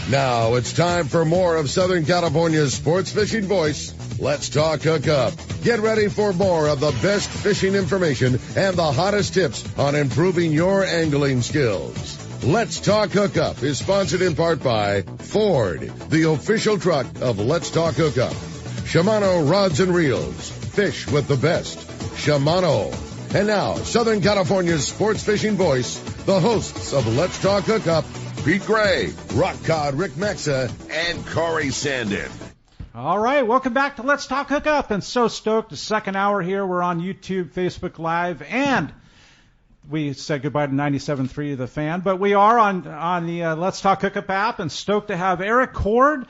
Now it's time for more of Southern California's sports fishing voice. Let's talk Hookup. Get ready for more of the best fishing information and the hottest tips on improving your angling skills. Let's Talk Hookup is sponsored in part by Ford, the official truck of Let's Talk Hookup. Shimano Rods and Reels. Fish with the best. Shimano. And now, Southern California's sports fishing voice, the hosts of Let's Talk Hookup, Pete Gray, Rock Cod Rick Mexa, and Corey Sandin. All right, welcome back to Let's Talk Hookup. And so stoked, the second hour here. We're on YouTube, Facebook Live, and we said goodbye to 97.3 The Fan. But we are on the Let's Talk Hookup app, and stoked to have Erik Cord.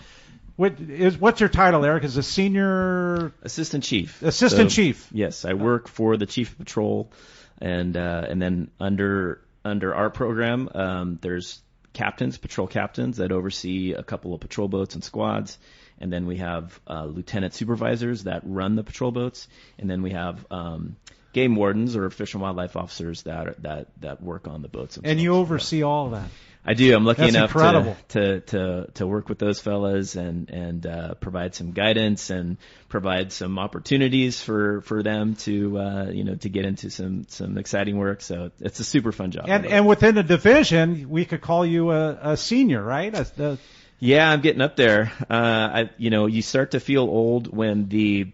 What's your title, Erik? Is a senior assistant chief. Chief. Yes, I work for the chief of patrol, and then under our program, there's patrol captains that oversee a couple of patrol boats and squads, and then we have lieutenant supervisors that run the patrol boats, and then we have game wardens or fish and wildlife officers that work on the boats. And you oversee all of that. I do. I'm lucky That's enough incredible. to work with those fellas and provide some guidance and provide some opportunities for them to get into some exciting work. So it's a super fun job. And within the division, we could call you a senior, right? Yeah, I'm getting up there. You start to feel old when the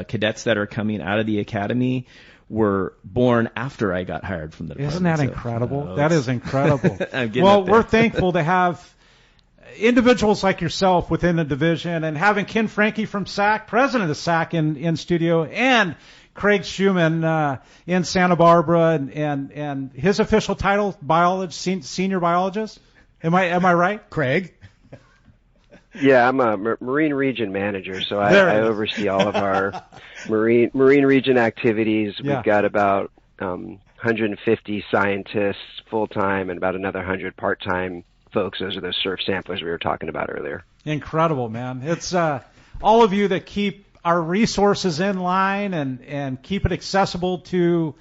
cadets that are coming out of the academy were born after I got hired from the department. Isn't that incredible? That is incredible. Well, we're thankful to have individuals like yourself within the division, and having Ken Franke from SAC, president of SAC, in studio, and Craig Shuman in Santa Barbara, and his official title, senior biologist. Am I right, Craig? Yeah, I'm a Marine Region Manager, so I oversee all of our Marine Region activities. Yeah. We've got about 150 scientists full-time and about another 100 part-time folks. Those are those surf samplers we were talking about earlier. Incredible, man. It's all of you that keep our resources in line and keep it accessible to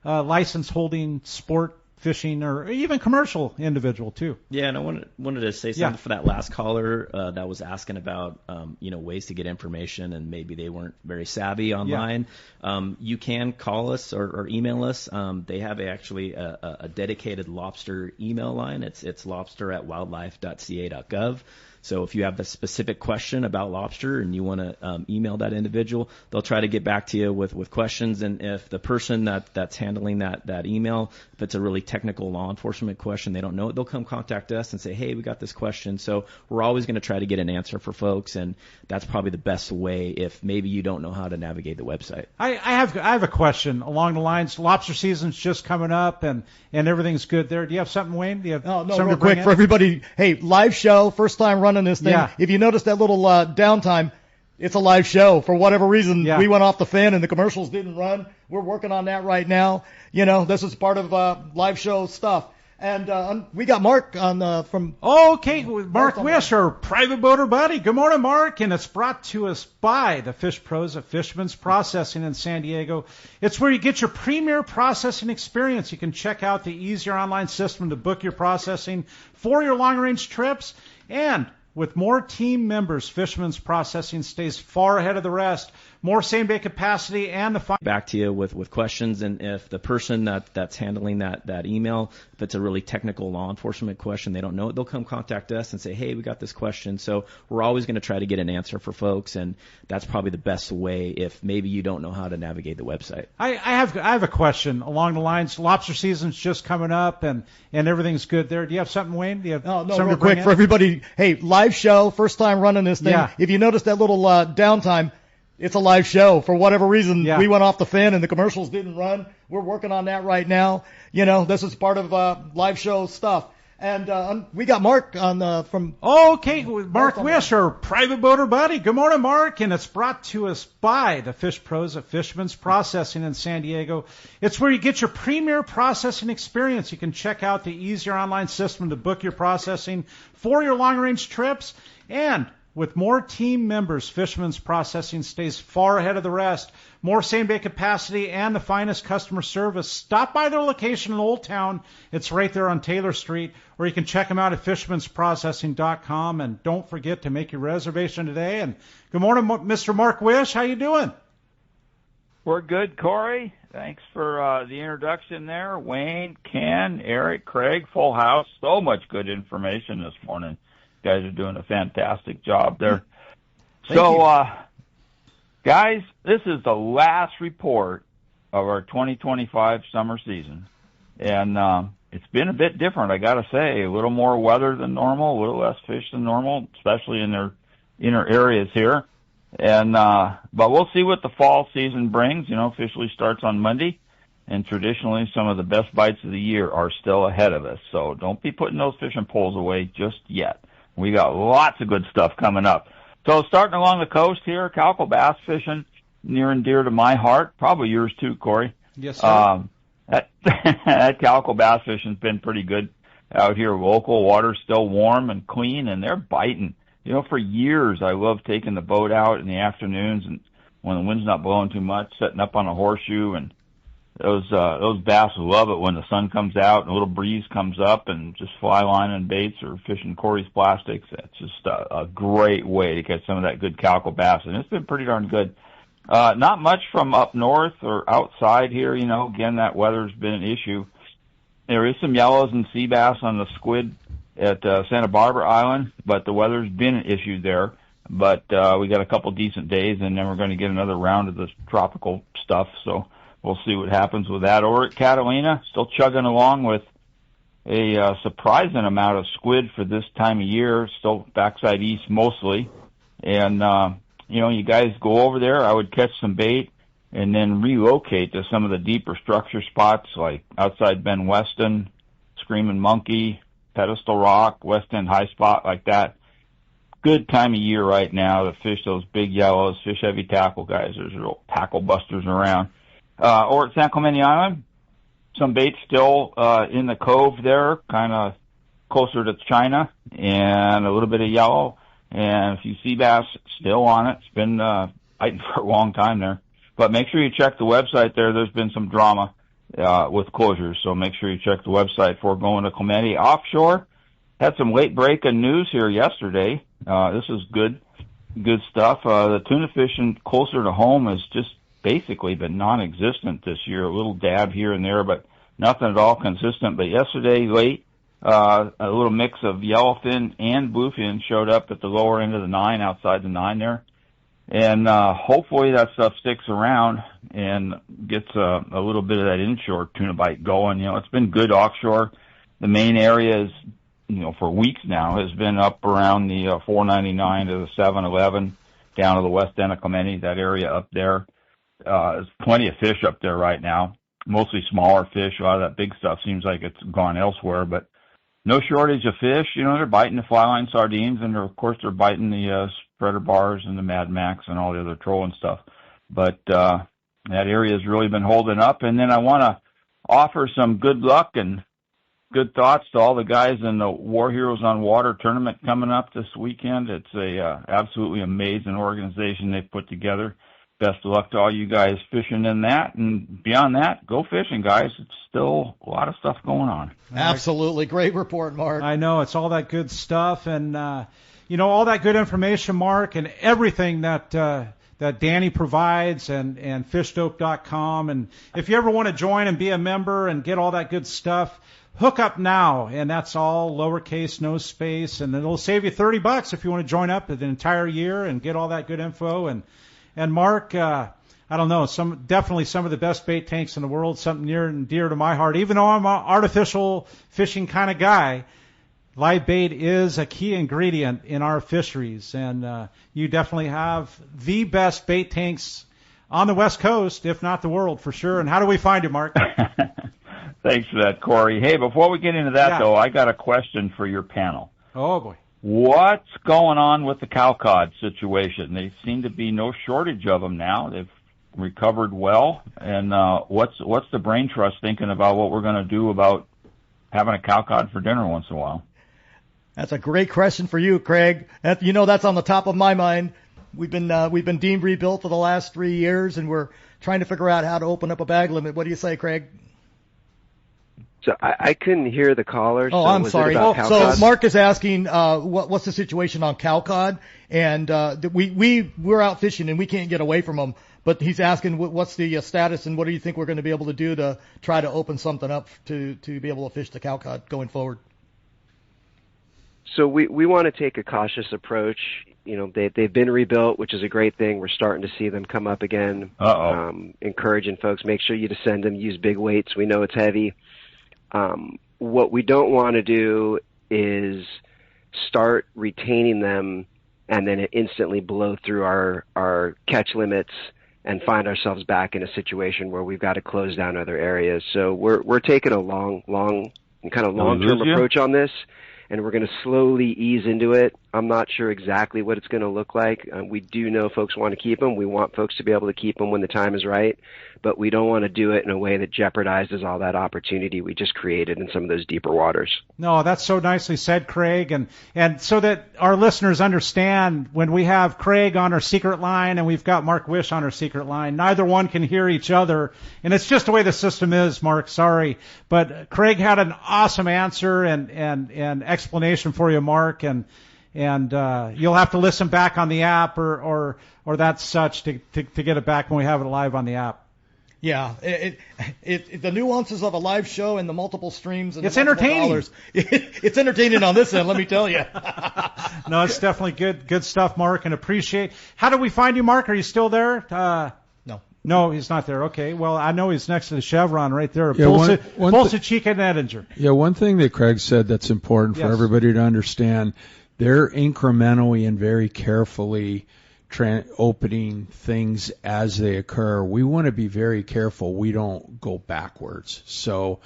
license-holding sport fishing, or even commercial individual too. Yeah, and I wanted to say something for that last caller that was asking about ways to get information, and maybe they weren't very savvy online. Yeah. You can call us or email us. They have actually a dedicated lobster email line. It's lobster@wildlife.ca.gov. So if you have a specific question about lobster and you want to email that individual, they'll try to get back to you with questions. And if the person that's handling that email, if it's a really technical law enforcement question, they don't know it, they'll come contact us and say, hey, we got this question. So we're always going to try to get an answer for folks, and that's probably the best way if maybe you don't know how to navigate the website. I have a question along the lines. Lobster season's just coming up, and everything's good there. Do you have something, Wayne? Do you have something real quick for everybody? Hey, live show, first time running this thing. Yeah. If you notice that little downtime, it's a live show. For whatever reason, we went off the fan and the commercials didn't run. We're working on that right now. This is part of live show stuff. And we got Mark on from. Okay, Mark Wish, our private boater buddy. Good morning, Mark. And it's brought to us by the Fish Pros at Fisherman's Processing in San Diego. It's where you get your premier processing experience. You can check out the easier online system to book your processing for your long-range trips. And with more team members, Fisherman's Processing stays far ahead of the rest. More same-day capacity and the back to you with questions. And if the person that's handling that email, if it's a really technical law enforcement question, they don't know it, they'll come contact us and say, hey, we got this question. So we're always going to try to get an answer for folks, and that's probably the best way if maybe you don't know how to navigate the website. I have a question along the lines. Lobster season's just coming up, and everything's good there. Do you have something, Wayne? Do you have something real quick for everybody? Hey, live show, first time running this thing. Yeah. If you notice that little downtime, it's a live show. For whatever reason, we went off the fan and the commercials didn't run. We're working on that right now. This is part of live show stuff. And we got Mark on from. Okay, Mark Wish, our private boater buddy. Good morning, Mark. And it's brought to us by the Fish Pros at Fisherman's Processing in San Diego. It's where you get your premier processing experience. You can check out the easier online system to book your processing for your long-range trips. And With more team members, Fisherman's Processing stays far ahead of the rest. More same-day capacity and the finest customer service. Stop by their location in Old Town. It's right there on Taylor Street. Or you can check them out at fishermansprocessing.com. And don't forget to make your reservation today. And good morning, Mr. Mark Wish. How you doing? We're good, Corey. Thanks for the introduction there. Wayne, Ken, Erik, Craig, full house. So much good information this morning. You guys are doing a fantastic job there. Guys, this is the last report of our 2025 summer season. And it's been a bit different, I got to say. A little more weather than normal, a little less fish than normal, especially in their inner areas here. And but we'll see what the fall season brings. You know, officially starts on Monday, and traditionally some of the best bites of the year are still ahead of us. So don't be putting those fishing poles away just yet. We got lots of good stuff coming up. So starting along the coast here, calico bass fishing, near and dear to my heart, probably yours too, Corey. Yes, sir. That calico bass fishing's been pretty good out here. Local water's still warm and clean, and they're biting. You know, for years I loved taking the boat out in the afternoons and when the wind's not blowing too much, setting up on a horseshoe, and those bass love it when the sun comes out and a little breeze comes up, and just fly lining baits or fishing Corey's plastics. It's just a great way to catch some of that good calico bass, and it's been pretty darn good. Not much from up north or outside here. You know, again, that weather's been an issue. There is some yellows and sea bass on the squid at Santa Barbara Island, but the weather's been an issue there. But we got a couple decent days, and then we're going to get another round of this tropical stuff, so we'll see what happens with that. Or at Catalina, still chugging along with a surprising amount of squid for this time of year, still backside east mostly. And, you know, you guys go over there, I would catch some bait and then relocate to some of the deeper structure spots like outside Ben Weston, Screaming Monkey, Pedestal Rock, West End High Spot, like that. Good time of year right now to fish those big yellows, fish heavy tackle guys. There's real tackle busters around. Or at San Clemente Island, some bait still in the cove there, kind of closer to China, and a little bit of yellow, and a few sea bass still on it. It's been biting for a long time there. But make sure you check the website there. There's been some drama with closures, so make sure you check the website before going to Clemente. Offshore, had some late breaking news here yesterday. This is good stuff. The tuna fishing closer to home has just basically been non-existent this year. A little dab here and there, but nothing at all consistent. But yesterday late, a little mix of yellowfin and bluefin showed up at the lower end of the 9, outside the 9 there. And hopefully that stuff sticks around and gets a little bit of that inshore tuna bite going. You know, it's been good offshore. The main area is, you know, for weeks now has been up around the 499 to the 711 down to the west end of Clemente, that area up there. There's plenty of fish up there right now, mostly smaller fish. A lot of that big stuff seems like it's gone elsewhere, but no shortage of fish. You know, they're biting the fly line sardines, and of course they're biting the spreader bars and the Mad Max and all the other trolling stuff. But that area has really been holding up. And then I want to offer some good luck and good thoughts to all the guys in the War Heroes on Water tournament coming up this weekend. It's a absolutely amazing organization they've put together. Best of luck to all you guys fishing in that. And beyond that, go fishing, guys. It's still a lot of stuff going on. Absolutely. Great report, Mark. I know. It's all that good stuff. And, you know, all that good information, Mark, and everything that Danny provides and fishdope.com. And if you ever want to join and be a member and get all that good stuff, Hookup now, and that's all lowercase, no space, and it'll save you $30 if you want to join up the entire year and get all that good info. And Mark, I don't know, definitely some of the best bait tanks in the world, something near and dear to my heart. Even though I'm an artificial fishing kind of guy, live bait is a key ingredient in our fisheries, and you definitely have the best bait tanks on the West Coast, if not the world, for sure. And how do we find you, Mark? Thanks for that, Corey. Hey, before we get into that, though, I got a question for your panel. Oh, boy. What's going on with the cow cod situation? There seem to be no shortage of them now. They've recovered well. And what's the brain trust thinking about what we're going to do about having a cow cod for dinner once in a while? That's a great question for you, Craig. That's on the top of my mind. We've been deemed rebuilt for the last 3 years, and we're trying to figure out how to open up a bag limit. What do you say, Craig? So I couldn't hear the caller. Oh, so I'm was sorry. It about cow So cod? Mark is asking, what's the situation on cow cod? And we're out fishing and we can't get away from them. But he's asking what's the status and what do you think we're going to be able to do to try to open something up to be able to fish the cow cod going forward? So we want to take a cautious approach. They've been rebuilt, which is a great thing. We're starting to see them come up again. Encouraging folks, make sure you descend them, use big weights. We know it's heavy. What we don't want to do is start retaining them and then instantly blow through our catch limits and find ourselves back in a situation where we've got to close down other areas. So we're taking a long-term approach on this, and we're going to slowly ease into it. I'm not sure exactly what it's going to look like. We do know folks want to keep them. We want folks to be able to keep them when the time is right, but we don't want to do it in a way that jeopardizes all that opportunity we just created in some of those deeper waters. No, that's so nicely said, Craig. And so that our listeners understand, when we have Craig on our secret line and we've got Mark Wish on our secret line, neither one can hear each other. And it's just the way the system is, Mark. Sorry. But Craig had an awesome answer and explanation for you, Mark. And you'll have to listen back on the app or that's such to get it back when we have it live on the app. Yeah, the nuances of a live show and the multiple streams and it's entertaining. It's entertaining on this end, let me tell you. No, it's definitely good stuff, Mark, and appreciate. How do we find you, Mark? Are you still there? No, he's not there. Okay, well, I know he's next to the Chevron right there. Yeah, Bolsa Chica and Edinger. Yeah, one thing that Craig said that's important for everybody to understand, they're incrementally and very carefully opening things as they occur. We want to be very careful we don't go backwards. So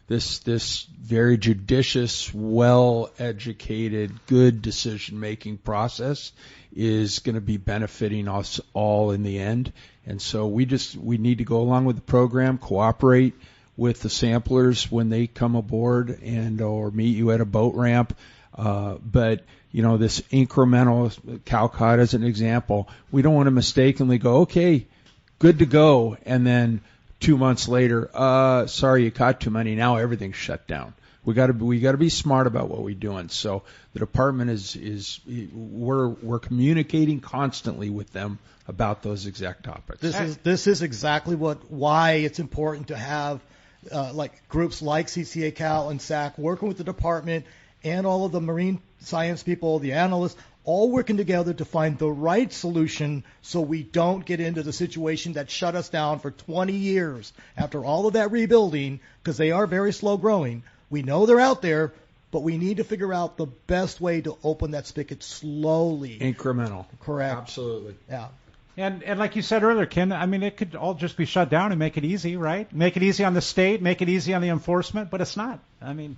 this very judicious, well-educated, good decision-making process is going to be benefiting us all in the end. And so we need to go along with the program, cooperate with the samplers when they come aboard or meet you at a boat ramp. But this incremental cow cod as an example, we don't want to mistakenly go, okay, good to go, and then 2 months later, sorry, you caught too many. Now everything's shut down. We got to be smart about what we're doing. So the department we're communicating constantly with them about those exact topics. This is exactly why it's important to have groups like CCA Cal and SAC working with the department and all of the marine science people, the analysts, all working together to find the right solution so we don't get into the situation that shut us down for 20 years after all of that rebuilding, because they are very slow growing. We know they're out there, but we need to figure out the best way to open that spigot slowly. Incremental. Correct. Absolutely. Yeah. And like you said earlier, Ken, I mean, it could all just be shut down and make it easy, right? Make it easy on the state, make it easy on the enforcement, but it's not. I mean,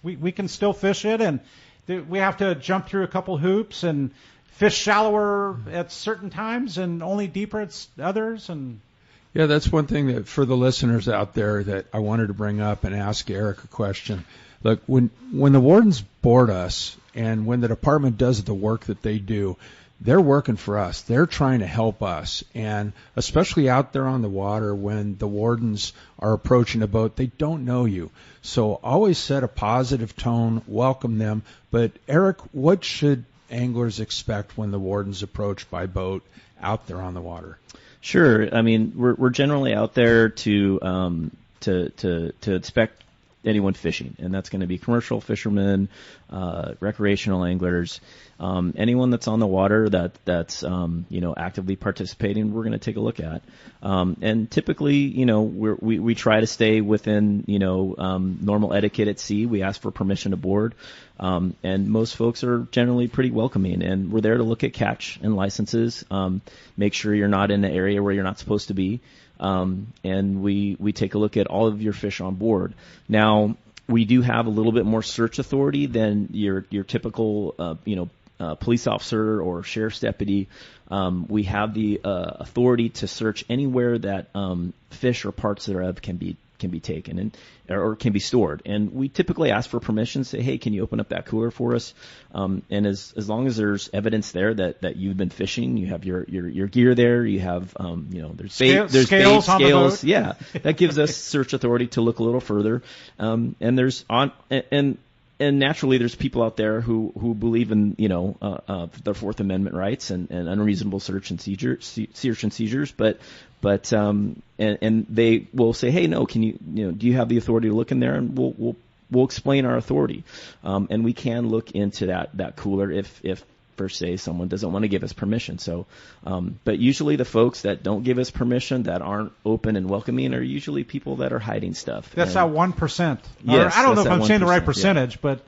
we can still fish it, and we have to jump through a couple hoops and fish shallower at certain times and only deeper at others. And yeah, that's one thing that for the listeners out there that I wanted to bring up and ask Erik a question. Look, when the wardens board us and when the department does the work that they do, they're working for us. They're trying to help us. And especially out there on the water when the wardens are approaching a boat, they don't know you. So always set a positive tone, welcome them. But Erik, what should anglers expect when the wardens approach by boat out there on the water? Sure. I mean, we're generally out there to inspect anyone fishing, and that's going to be commercial fishermen, recreational anglers, anyone that's on the water that's actively participating. We're going to take a look at, and typically, we try to stay within normal etiquette at sea. We ask for permission to board, and most folks are generally pretty welcoming. And we're there to look at catch and licenses, make sure you're not in an area where you're not supposed to be. And we take a look at all of your fish on board. Now, we do have a little bit more search authority than your typical, police officer or sheriff's deputy. We have the authority to search anywhere that fish or parts thereof can be be taken and or can be stored. And we typically ask for permission, say, hey, can you open up that cooler for us? And as long as there's evidence there that you've been fishing, you have your gear there, you have there's bait, there's scales on the boat. Yeah, that gives us search authority to look a little further. And naturally, there's people out there who believe in their Fourth Amendment rights and unreasonable search and seizures, but they will say, hey, no, can you do you have the authority to look in there? And we'll explain our authority, and we can look into that cooler if per se someone doesn't want to give us permission. So, but usually the folks that don't give us permission, that aren't open and welcoming, are usually people that are hiding stuff. That's that 1%. Yes, I don't know if I'm saying the right 1%, percentage, but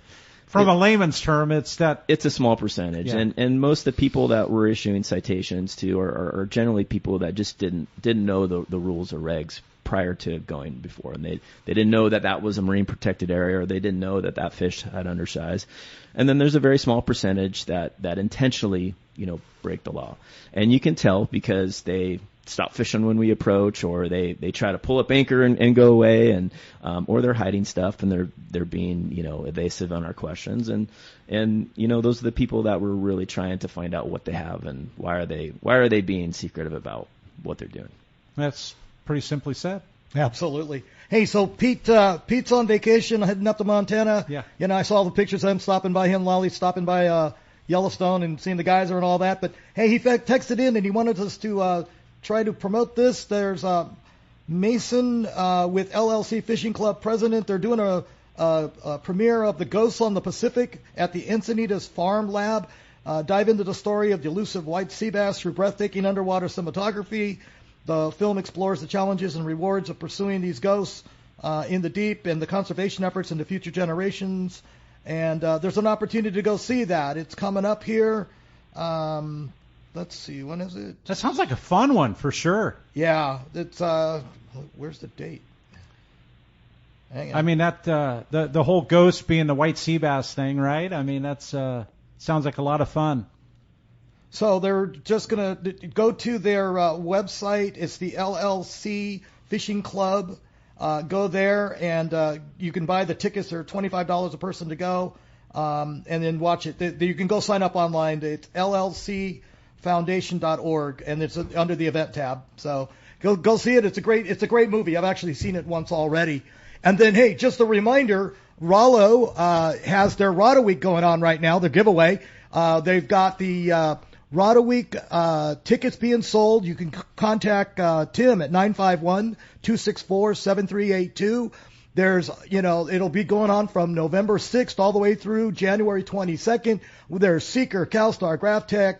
from a layman's term, it's a small percentage. Yeah. And most of the people that we're issuing citations to are generally people that just didn't know the rules or regs prior to going before, and they didn't know that was a marine protected area, or they didn't know that fish had undersize. And then there's a very small percentage that intentionally break the law, and you can tell because they stop fishing when we approach, or they try to pull up anchor and go away, and or they're hiding stuff and they're being evasive on our questions, and those are the people that we're really trying to find out what they have and why are they being secretive about what they're doing. That's pretty simply said. Absolutely. Hey, so Pete's on vacation, heading up to Montana. Yeah. I saw the pictures of him stopping by, Lolly stopping by Yellowstone and seeing the geyser and all that. But hey, he texted in and he wanted us to try to promote this. There's Mason with LLC Fishing Club president. They're doing a premiere of The Ghosts on the Pacific at the Encinitas Farm Lab. Dive into the story of the elusive white sea bass through breathtaking underwater cinematography. The film explores the challenges and rewards of pursuing these ghosts in the deep and the conservation efforts into future generations. And there's an opportunity to go see that. It's coming up here. Let's see, when is it? That sounds like a fun one for sure. Yeah, it's where's the date? Hang on. I mean that the whole ghost being the white sea bass thing, right? I mean that's sounds like a lot of fun. So they're just going to go to their website. It's the LLC Fishing Club. Go there, and you can buy the tickets. They're $25 a person to go, and then watch it. You can go sign up online. It's llcfoundation.org, and it's under the event tab. So go see it. It's a great movie. I've actually seen it once already. And then, hey, just a reminder, Rollo has their Rada Week going on right now, their giveaway. They've got the Rada Week tickets being sold. You can contact Tim at 951-264-7382. There's, it'll be going on from November 6th all the way through January 22nd. There's Seeker, CalStar, GraphTech,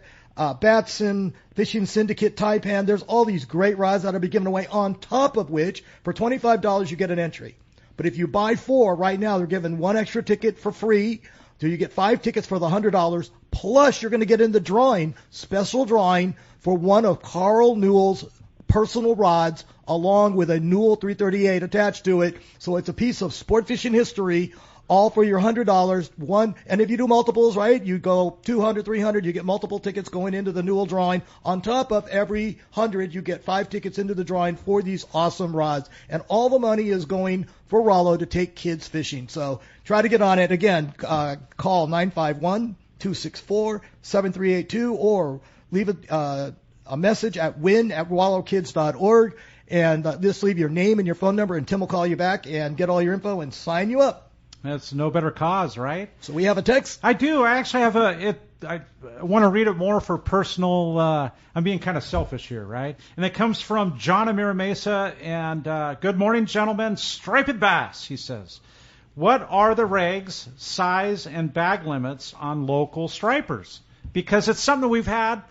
Batson, Fishing Syndicate, Taipan. There's all these great rods that will be given away, on top of which, for $25, you get an entry. But if you buy 4 right now, they're giving 1 extra ticket for free. So you get 5 tickets for the $100, plus you're going to get in the special drawing for one of Carl Newell's personal rods, along with a Newell 338 attached to it. So it's a piece of sport fishing history, all for your $100. And if you do multiples, right, you go 200, 300, you get multiple tickets going into the Newell drawing. On top of every 100, you get 5 tickets into the drawing for these awesome rods. And all the money is going for Rollo to take kids fishing. So try to get on it. Again, call 951-264-7382 or leave a message at win@wallowkids.org. And just leave your name and your phone number, and Tim will call you back and get all your info and sign you up. That's no better cause, right? So we have a text? I do. I actually have I want to read it more for personal. I'm being kind of selfish here, right? And it comes from John Amira Mesa. And good morning, gentlemen. Striped bass, he says. What are the regs, size, and bag limits on local stripers? Because it's something we've had,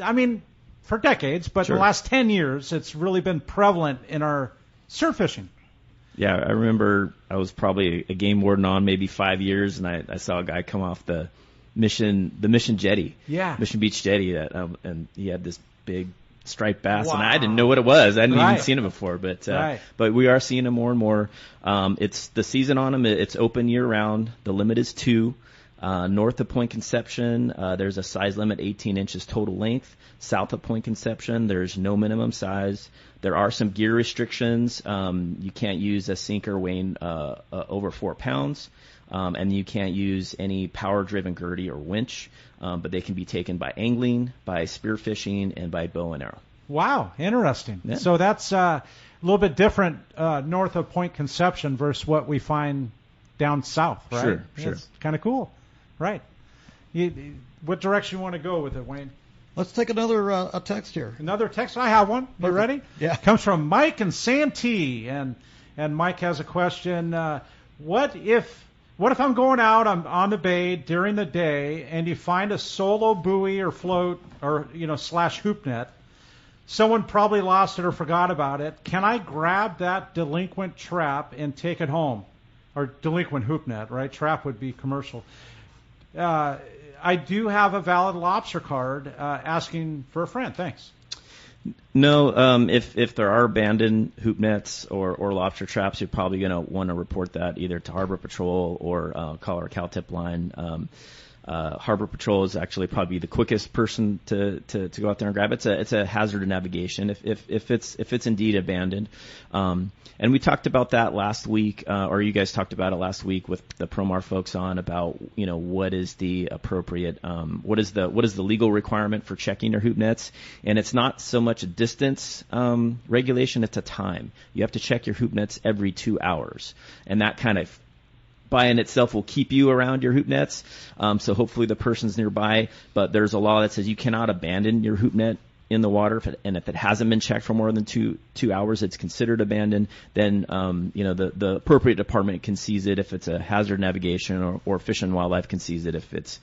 for decades, but Sure. the last 10 years, it's really been prevalent in our surf fishing. Yeah, I remember I was probably a game warden on maybe 5 years, and I saw a guy come off the Mission jetty, Mission Beach jetty, and he had this big striped bass, Wow. and I didn't know what it was. I hadn't Right. even seen it before, but Right. but we are seeing them more and more. It's the season on them. It's open year round. The limit is 2. North of Point Conception, there's a size limit, 18 inches total length. South of Point Conception, there's no minimum size. There are some gear restrictions. You can't use a sinker weighing over 4 pounds, and you can't use any power-driven gurdy or winch, but they can be taken by angling, by spearfishing, and by bow and arrow. Wow, interesting. Yeah. So that's a little bit different north of Point Conception versus what we find down south, right? Sure. It's kind of cool. Right. What direction you want to go with it, Wayne? Let's take another a text here. Another text? I have one. You ready? Yeah. Comes from Mike and Santee, and Mike has a question. What if I'm going out on the bay during the day and you find a solo buoy or float or / hoop net? Someone probably lost it or forgot about it. Can I grab that delinquent trap and take it home? Or delinquent hoop net, right? Trap would be commercial. I do have a valid lobster card asking for a friend. Thanks. No, if there are abandoned hoop nets or lobster traps, you're probably going to want to report that either to Harbor Patrol or call our CalTip line. Harbor Patrol is actually probably the quickest person to go out there and grab it. It's a hazard of navigation if it's indeed abandoned. And we talked about that last week, or you guys talked about it last week with the Promar folks on about what is the appropriate, what is the legal requirement for checking your hoop nets, and it's not so much a distance regulation, it's a time. You have to check your hoop nets every 2 hours, and that kind of by in itself will keep you around your hoop nets. So hopefully the person's nearby, but there's a law that says you cannot abandon your hoop net in the water, if it hasn't been checked for more than two hours, it's considered abandoned. Then the appropriate department can seize it if it's a hazard navigation, or Fish and Wildlife can seize it if it's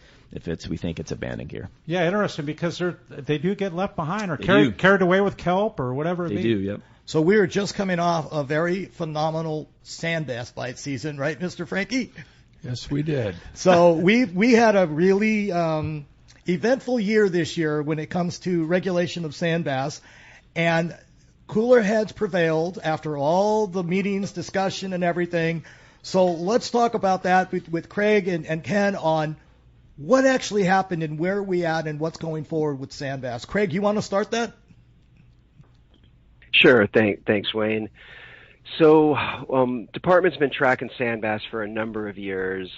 we think it's abandoned gear. Yeah, interesting, because they do get left behind or carried away with kelp or whatever it may be. They do, yep. So we are just coming off a very phenomenal sand bass bite season, right, Mr. Franke? Yes, we did. So we had a really eventful year this year when it comes to regulation of sand bass, and cooler heads prevailed after all the meetings, discussion, and everything. So let's talk about that with Craig and Ken on what actually happened and where we at and what's going forward with sand bass. Craig, you want to start that? Sure. Thanks, Wayne. So department's been tracking sand bass for a number of years,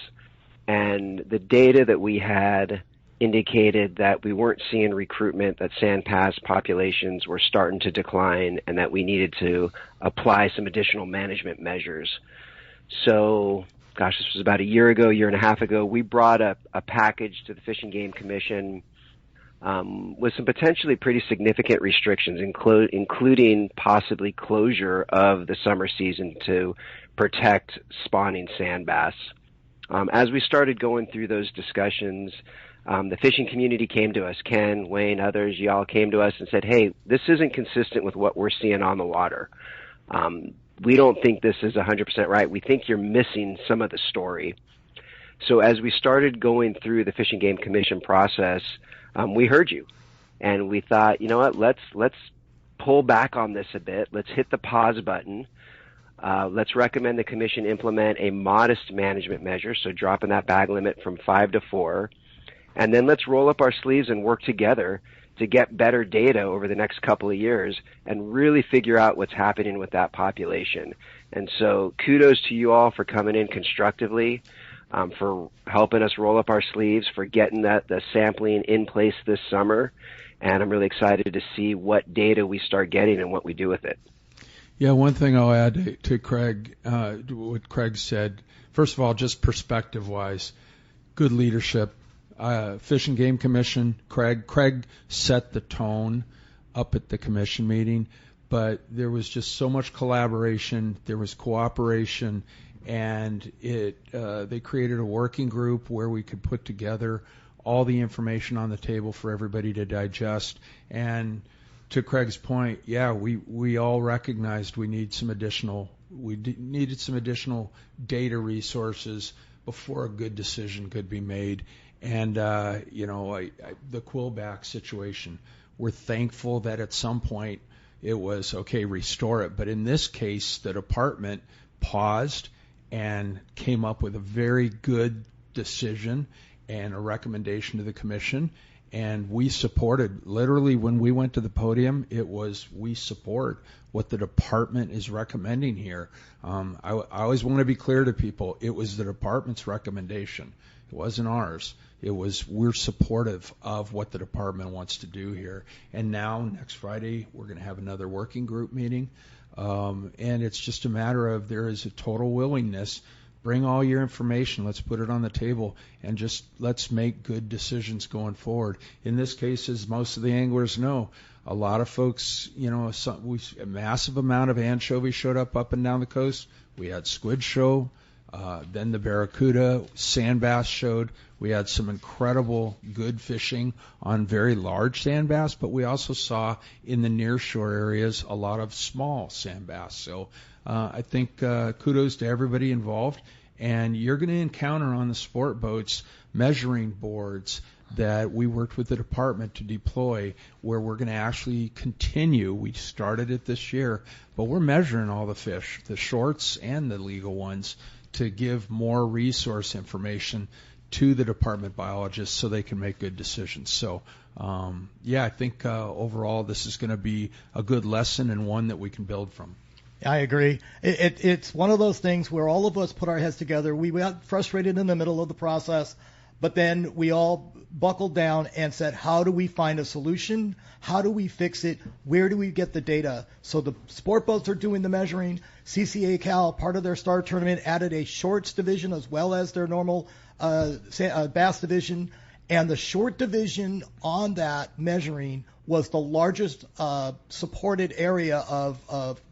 and the data that we had indicated that we weren't seeing recruitment, that sand bass populations were starting to decline, and that we needed to apply some additional management measures. So, this was about a year and a half ago, we brought up a package to the Fish and Game Commission with some potentially pretty significant restrictions, including possibly closure of the summer season to protect spawning sand bass. As we started going through those discussions, the fishing community came to us. Ken, Wayne, others, y'all came to us and said, hey, this isn't consistent with what we're seeing on the water. We don't think this is 100% right. We think you're missing some of the story. So as we started going through the Fish and Game Commission process, we heard you, and we thought, you know what, let's pull back on this a bit. Let's hit the pause button. Let's recommend the commission implement a modest management measure, so dropping that bag limit from 5 to 4. And then let's roll up our sleeves and work together to get better data over the next couple of years and really figure out what's happening with that population. And so kudos to you all for coming in constructively, for helping us roll up our sleeves, for getting the sampling in place this summer. And I'm really excited to see what data we start getting and what we do with it. Yeah, one thing I'll add to Craig, what Craig said, first of all, just perspective-wise, good leadership. Fish and Game Commission, Craig set the tone up at the commission meeting, but there was just so much collaboration, there was cooperation, and they created a working group where we could put together all the information on the table for everybody to digest. And to Craig's point, yeah, we all recognized we needed some additional data resources before a good decision could be made. And, the quillback situation, we're thankful that at some point it was, okay, restore it. But in this case, the department paused and came up with a very good decision. and a recommendation to the commission. And we supported, literally when we went to the podium, it was we support what the department is recommending here. I always want to be clear to people, it was the department's recommendation. It wasn't ours. It was we're supportive of what the department wants to do here. And now, next Friday, we're going to have another working group meeting. And it's just a matter of there is a total willingness. Bring all your information. Let's put it on the table and just let's make good decisions going forward. In this case, as most of the anglers know, a lot of folks, a massive amount of anchovy showed up and down the coast. We had squid show. Then the barracuda, sand bass showed. We had some incredible good fishing on very large sand bass, but we also saw in the nearshore areas a lot of small sand bass. So I think kudos to everybody involved. And you're going to encounter on the sport boats measuring boards that we worked with the department to deploy where we're going to actually continue. We started it this year, but we're measuring all the fish, the shorts and the legal ones, to give more resource information to the department biologists so they can make good decisions. So, I think overall this is going to be a good lesson and one that we can build from. I agree. It's one of those things where all of us put our heads together. We got frustrated in the middle of the process, but then we all buckled down and said, how do we find a solution? How do we fix it? Where do we get the data? So the sport boats are doing the measuring. CCA Cal, part of their star tournament, added a shorts division as well as their normal bass division. And the short division on that measuring was the largest supported area of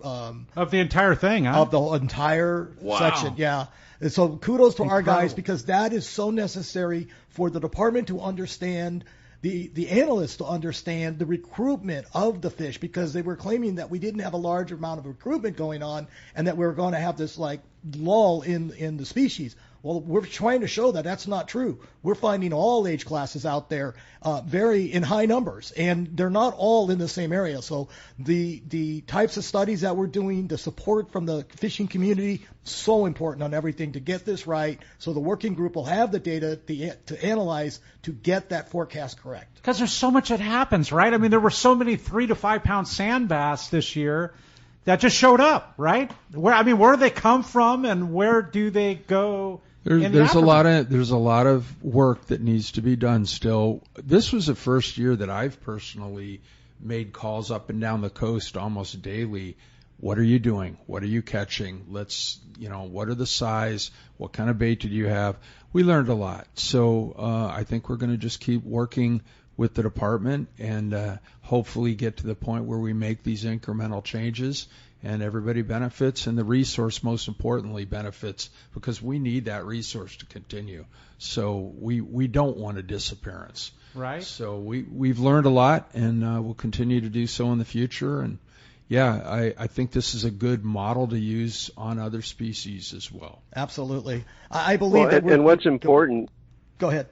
the entire thing, huh? Of the entire section, yeah. And so kudos to our guys, because that is so necessary for the department to understand, the analysts to understand the recruitment of the fish, because they were claiming that we didn't have a large amount of recruitment going on and that we were going to have this like lull in the species. Well, we're trying to show that that's not true. We're finding all age classes out there very in high numbers, and they're not all in the same area. So the types of studies that we're doing, the support from the fishing community, so important on everything to get this right, so the working group will have the data to analyze to get that forecast correct. Because there's so much that happens, right? I mean, there were so many 3 to 5 pound sand bass this year that just showed up, right? Where do they come from, and where do they go? There's a lot of work that needs to be done still. This was the first year that I've personally made calls up and down the coast almost daily. What are you doing? What are you catching? What are the size? What kind of bait did you have? We learned a lot. So I think we're going to just keep working with the department and hopefully get to the point where we make these incremental changes and everybody benefits, and the resource most importantly benefits, because we need that resource to continue. So we don't want a disappearance. Right. So we've learned a lot, and we'll continue to do so in the future. And I think this is a good model to use on other species as well. Absolutely. I believe that. And what's important. Go ahead.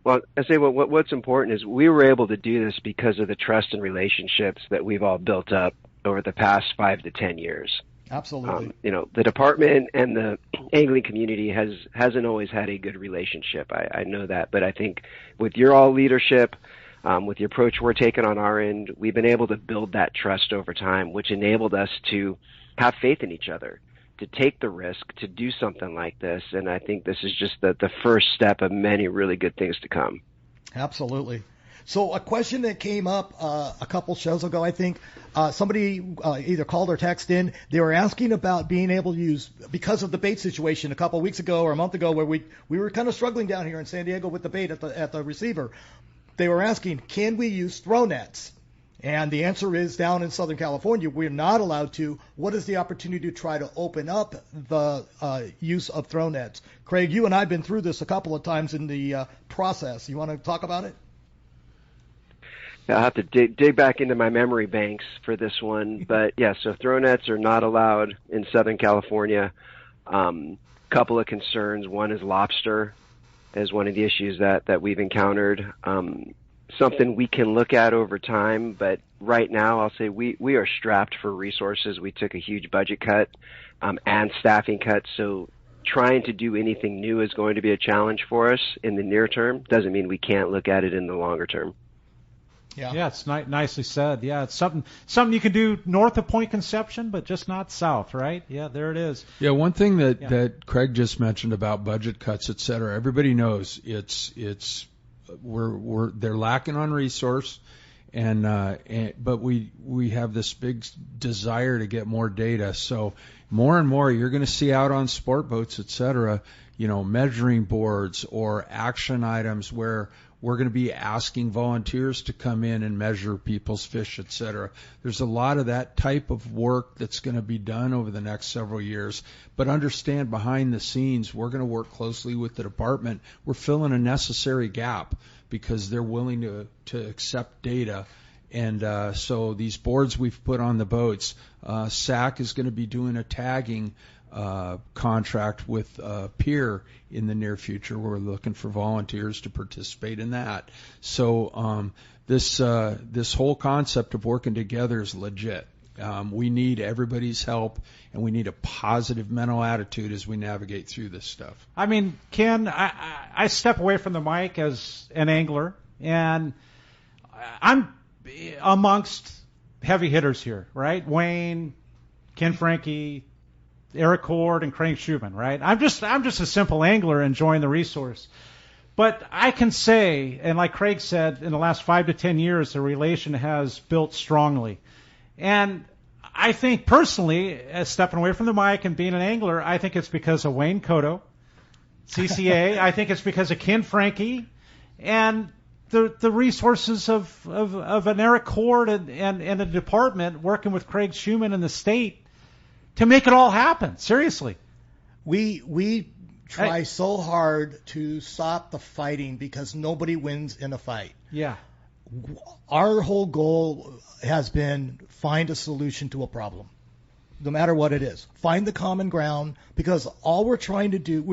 Well, I say what's important is we were able to do this because of the trust and relationships that we've all built up over the past 5 to 10 years. Absolutely. The department and the angling community hasn't always had a good relationship. I know that, but I think with your all leadership, with the approach we're taking on our end, we've been able to build that trust over time, which enabled us to have faith in each other, to take the risk, to do something like this. And I think this is just the first step of many really good things to come. Absolutely. So a question that came up a couple shows ago, I think, somebody either called or texted in. They were asking about being able to use, because of the bait situation a couple of weeks ago or a month ago, where we were kind of struggling down here in San Diego with the bait at the receiver. They were asking, can we use throw nets? And the answer is, down in Southern California, we're not allowed to. What is the opportunity to try to open up the use of throw nets? Craig, you and I have been through this a couple of times in the process. You want to talk about it? I'll have to dig back into my memory banks for this one. But, so throw nets are not allowed in Southern California. Couple of concerns. One is lobster is one of the issues that we've encountered. Something we can look at over time, but right now I'll say we are strapped for resources. We took a huge budget cut and staffing cut, so trying to do anything new is going to be a challenge for us in the near term. Doesn't mean we can't look at it in the longer term. Yeah, it's nicely said. Yeah, it's something you can do north of Point Conception, but just not south, right? Yeah, there it is. Yeah, one thing that Craig just mentioned about budget cuts, et cetera, everybody knows they're lacking on resource, but we have this big desire to get more data. So more and more, you're going to see out on sport boats, et cetera, measuring boards or action items where we're going to be asking volunteers to come in and measure people's fish, et cetera. There's a lot of that type of work that's going to be done over the next several years. But understand, behind the scenes, we're going to work closely with the department. We're filling a necessary gap because they're willing to accept data. And so these boards we've put on the boats, SAC is going to be doing a tagging contract with Pier in the near future. We're looking for volunteers to participate in that. So this whole concept of working together is legit. We need everybody's help, and we need a positive mental attitude as we navigate through this stuff. I mean, Ken, I step away from the mic as an angler, and I'm amongst heavy hitters here, right? Wayne, Ken Franke, Erik Cord, and Craig Shuman, right? I'm just a simple angler enjoying the resource. But I can say, and like Craig said, in the last 5 to 10 years, the relation has built strongly. And I think personally, as stepping away from the mic and being an angler, I think it's because of Wayne Cotto, CCA. I think it's because of Ken Franke, and the resources of an Erik Cord and the department working with Craig Shuman and the state to make it all happen. Seriously. We try so hard to stop the fighting because nobody wins in a fight. Yeah. Our whole goal has been find a solution to a problem, no matter what it is. Find the common ground, because all we're trying to do,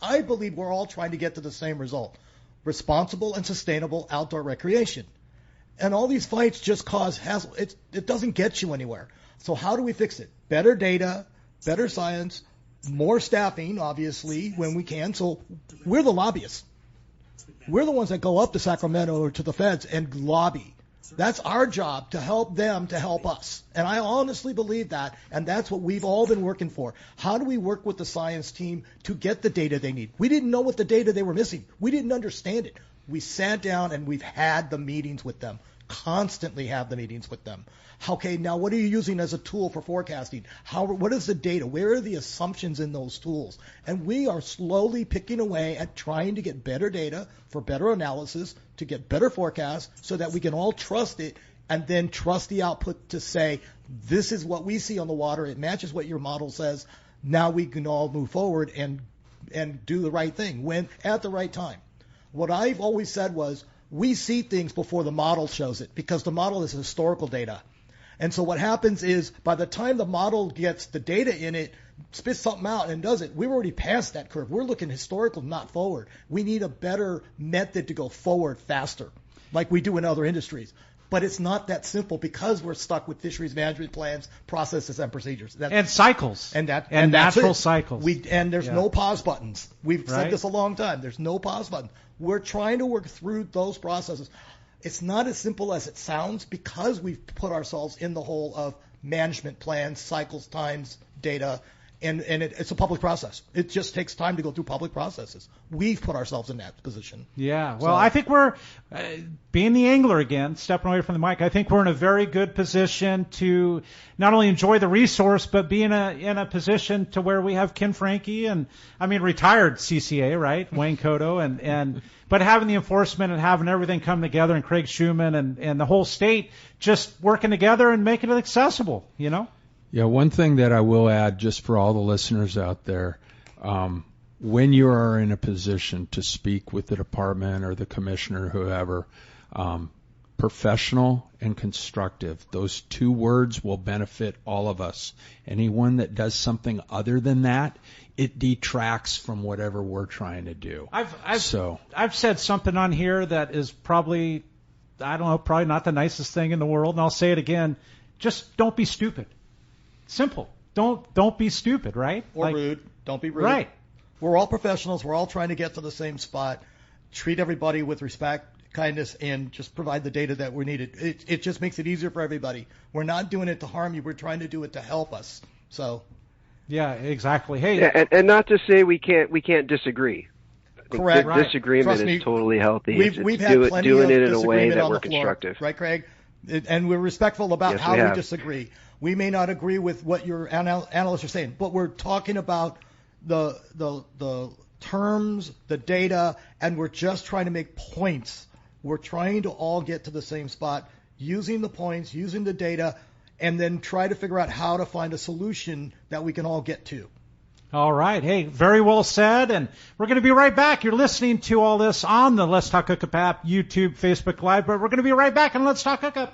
I believe we're all trying to get to the same result: responsible and sustainable outdoor recreation. And all these fights just cause hassle. It doesn't get you anywhere. So how do we fix it? Better data, better science, more staffing, obviously, when we can. So we're the lobbyists. We're the ones that go up to Sacramento or to the feds and lobby. That's our job, to help them to help us. And I honestly believe that, and that's what we've all been working for. How do we work with the science team to get the data they need? We didn't know what the data they were missing. We didn't understand it. We sat down and we've had the meetings with them, constantly have the meetings with them. Okay, now what are you using as a tool for forecasting? What is the data? Where are the assumptions in those tools? And we are slowly picking away at trying to get better data for better analysis, to get better forecasts, so that we can all trust it and then trust the output to say, this is what we see on the water. It matches what your model says. Now we can all move forward and do the right thing at the right time. What I've always said was, we see things before the model shows it, because the model is historical data. And so what happens is, by the time the model gets the data in it, spits something out and does it, we're already past that curve. We're looking historical, not forward. We need a better method to go forward faster, like we do in other industries. But it's not that simple, because we're stuck with fisheries management plans, processes, and procedures. And cycles. And natural cycles. There's no pause buttons. We've said this a long time. There's no pause button. We're trying to work through those processes. It's not as simple as it sounds, because we've put ourselves in the hole of management plans, cycles, times, data, and it's a public process. It just takes time to go through public processes. We've put ourselves in that position. Yeah, well, I think we're, being the angler again, stepping away from the mic, I think we're in a very good position to not only enjoy the resource, but be in a position to where we have Ken Franke and, retired CCA, right, Wayne Cotto, but having the enforcement and having everything come together, and Craig Shuman and the whole state just working together and making it accessible, Yeah, one thing that I will add, just for all the listeners out there, when you are in a position to speak with the department or the commissioner, whoever, professional and constructive, those two words will benefit all of us. Anyone that does something other than that, it detracts from whatever we're trying to do. I've said something on here that is probably not the nicest thing in the world, and I'll say it again. Just don't be stupid. Simple. Don't be stupid, right? Or rude. Don't be rude. Right. We're all professionals. We're all trying to get to the same spot. Treat everybody with respect, kindness, and just provide the data that we needed. It just makes it easier for everybody. We're not doing it to harm you. We're trying to do it to help us. So. Yeah, exactly. Hey, yeah, and not to say we can't disagree. Correct. Disagreement is totally healthy. We've had plenty doing of it in a way disagreement that on we're the floor, constructive. right, Craig? And we're respectful about Yes, how we we have. disagree. We may not agree with what your analysts are saying, but we're talking about the terms, the data, and we're just trying to make points. We're trying to all get to the same spot using the points, using the data, and then try to figure out how to find a solution that we can all get to. All right. Hey, very well said. And we're going to be right back. You're listening to all this on the Let's Talk Hookup app, YouTube, Facebook Live, but we're going to be right back on Let's Talk Hookup.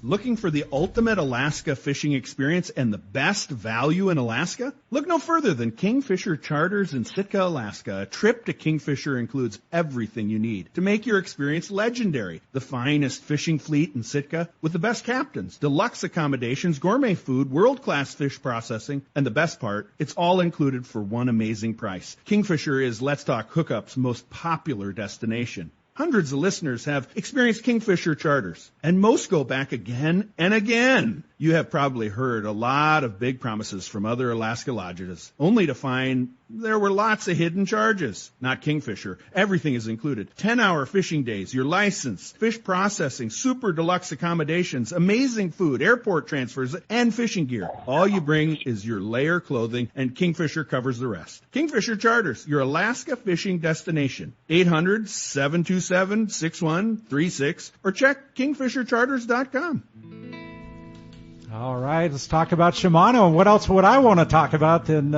Looking for the ultimate Alaska fishing experience and the best value in Alaska? Look no further than Kingfisher Charters in Sitka, Alaska. A trip to Kingfisher includes everything you need to make your experience legendary. The finest fishing fleet in Sitka with the best captains, deluxe accommodations, gourmet food, world-class fish processing, and the best part, it's all included for one amazing price. Kingfisher is Let's Talk Hookup's most popular destination. Hundreds of listeners have experienced Kingfisher Charters, and most go back again and again. You have probably heard a lot of big promises from other Alaska lodges, only to find there were lots of hidden charges. Not Kingfisher. Everything is included. 10-hour fishing days, your license, fish processing, super deluxe accommodations, amazing food, airport transfers, and fishing gear. All you bring is your layer clothing, and Kingfisher covers the rest. Kingfisher Charters, your Alaska fishing destination. 800-727-6136 or check kingfishercharters.com. All right, let's talk about Shimano. And what else would I want to talk about than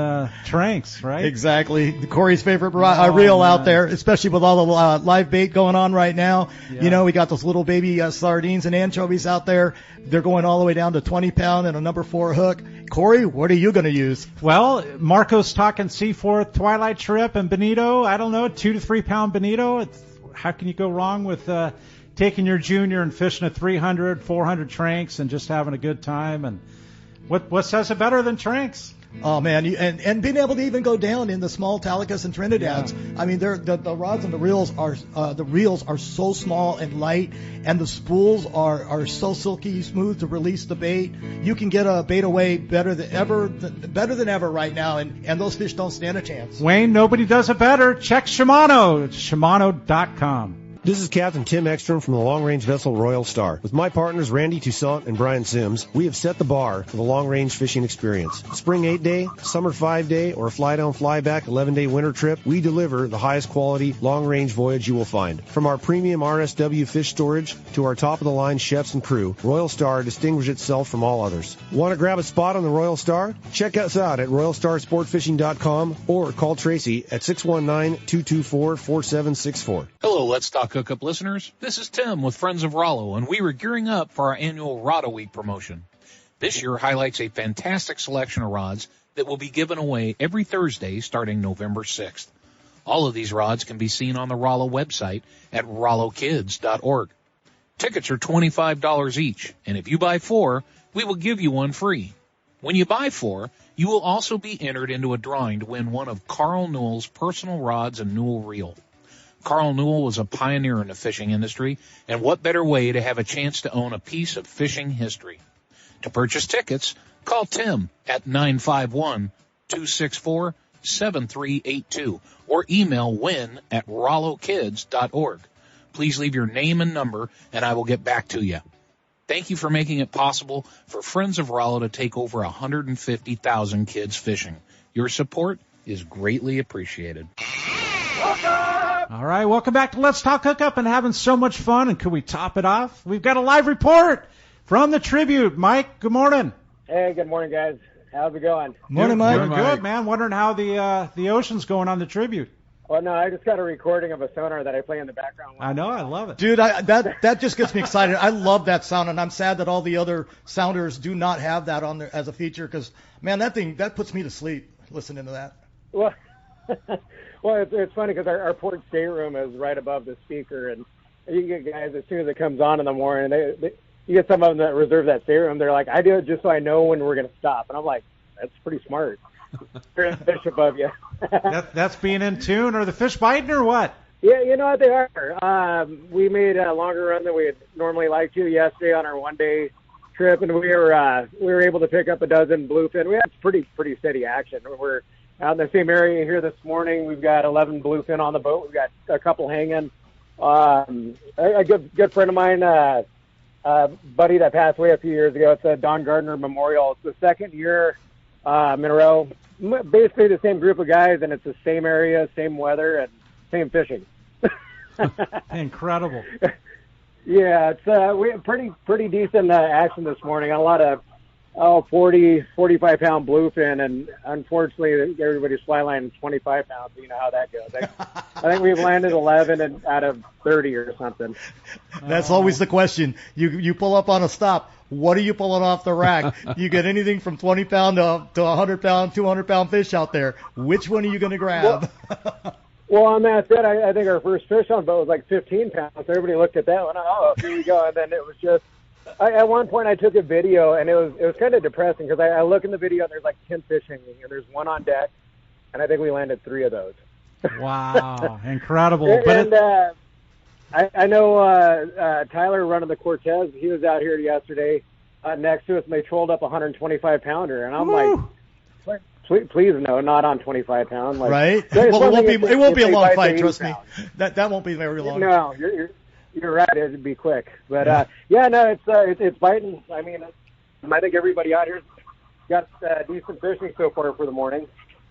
Tranks, right? Exactly. Corey's favorite reel out there, especially with all the live bait going on right now. Yeah. You know, we got those little baby sardines and anchovies out there. They're going all the way down to 20 pound and a number 4 hook. Corey, what are you going to use? Well, Marco's talking C4 Twilight Trip and bonito. I don't know, 2 to 3 pound bonito. How can you go wrong with taking your junior and fishing at 300, 400 Tranks and just having a good time? And what says it better than Tranks? Oh man, and being able to even go down in the small Talicas and Trinidads. Yeah. I mean, the rods and the reels are so small and light, and the spools are so silky smooth to release the bait. You can get a bait away better than ever right now, and those fish don't stand a chance. Wayne, nobody does it better. Check Shimano, Shimano.com. This is Captain Tim Ekstrom from the long-range vessel Royal Star. With my partners Randy Toussaint and Brian Sims, we have set the bar for the long-range fishing experience. Spring 8-day, summer 5-day, or a fly-down, fly-back 11-day winter trip, we deliver the highest quality long-range voyage you will find. From our premium RSW fish storage to our top-of-the-line chefs and crew, Royal Star distinguishes itself from all others. Want to grab a spot on the Royal Star? Check us out at RoyalStarSportFishing.com or call Tracy at 619-224-4764. Hello, Let's Talk Hookup listeners. This is Tim with Friends of Rollo, and we are gearing up for our annual Rod Week promotion. This year highlights a fantastic selection of rods that will be given away every Thursday starting November 6th. All of these rods can be seen on the Rollo website at rollokids.org. Tickets are $25 each, and if you buy 4, we will give you one free. When you buy 4, you will also be entered into a drawing to win one of Carl Newell's personal rods and Newell reel. Carl Newell was a pioneer in the fishing industry, and what better way to have a chance to own a piece of fishing history? To purchase tickets, call Tim at 951-264-7382 or email win@rollokids.org. Please leave your name and number, and I will get back to you. Thank you for making it possible for Friends of Rollo to take over 150,000 kids fishing. Your support is greatly appreciated. All right, welcome back to Let's Talk Hookup and having so much fun. And could we top it off? We've got a live report from the Tribute. Mike, good morning. Hey, good morning, guys. How's it going? Morning, Mike. Doing good, man. Wondering how the ocean's going on the Tribute. Well, no, I just got a recording of a sonar that I play in the background. I know, I love it. Dude, that just gets me excited. I love that sound, and I'm sad that all the other sounders do not have that on there as a feature because, man, that puts me to sleep listening to that. Well, well, it's funny because our port stateroom is right above the speaker, and you get guys, as soon as it comes on in the morning, you get some of them that reserve that stateroom. They're like, I do it just so I know when we're going to stop. And I'm like, that's pretty smart. fish above you. That's being in tune. Are the fish biting or what? Yeah, you know what, they are. We made a longer run than we would normally like to yesterday on our one-day trip, and we were able to pick up a dozen bluefin. We had pretty steady action. We're out in the same area here this morning. We've got 11 bluefin on the boat. We've got a couple hanging. A good friend of mine, buddy that passed away a few years ago. It's a Don Gardner Memorial. It's the second year in a row. Basically the same group of guys, and it's the same area, same weather, and same fishing. Incredible. Yeah, it's we had pretty decent action this morning. A lot of 40, 45 pound bluefin, and unfortunately everybody's fly line is 25 pounds. So you know how that goes. I think we've landed 11 out of 30 or something. That's always the question. You pull up on a stop. What are you pulling off the rack? You get anything from 20 pound to 100 pound, 200 pound fish out there. Which one are you going to grab? Well, on that said, I think our first fish on boat was like 15 pounds. So everybody looked at that one. Oh, here we go. And then it was just, at one point I took a video, and it was kind of depressing because I look in the video and there's like 10 fish hanging, and there's one on deck, and I think we landed 3 of those. Wow, incredible. I know Tyler running the Cortez. He was out here yesterday next to us, and they trolled up a 125 pounder, and I'm like, please no, not on 25 pound. Like, right? Well, it won't be a long fight. Trust me. That won't be very long. No, you're right. It'd be quick, but it's biting. I mean, I think everybody out here's got decent fishing so far for the morning.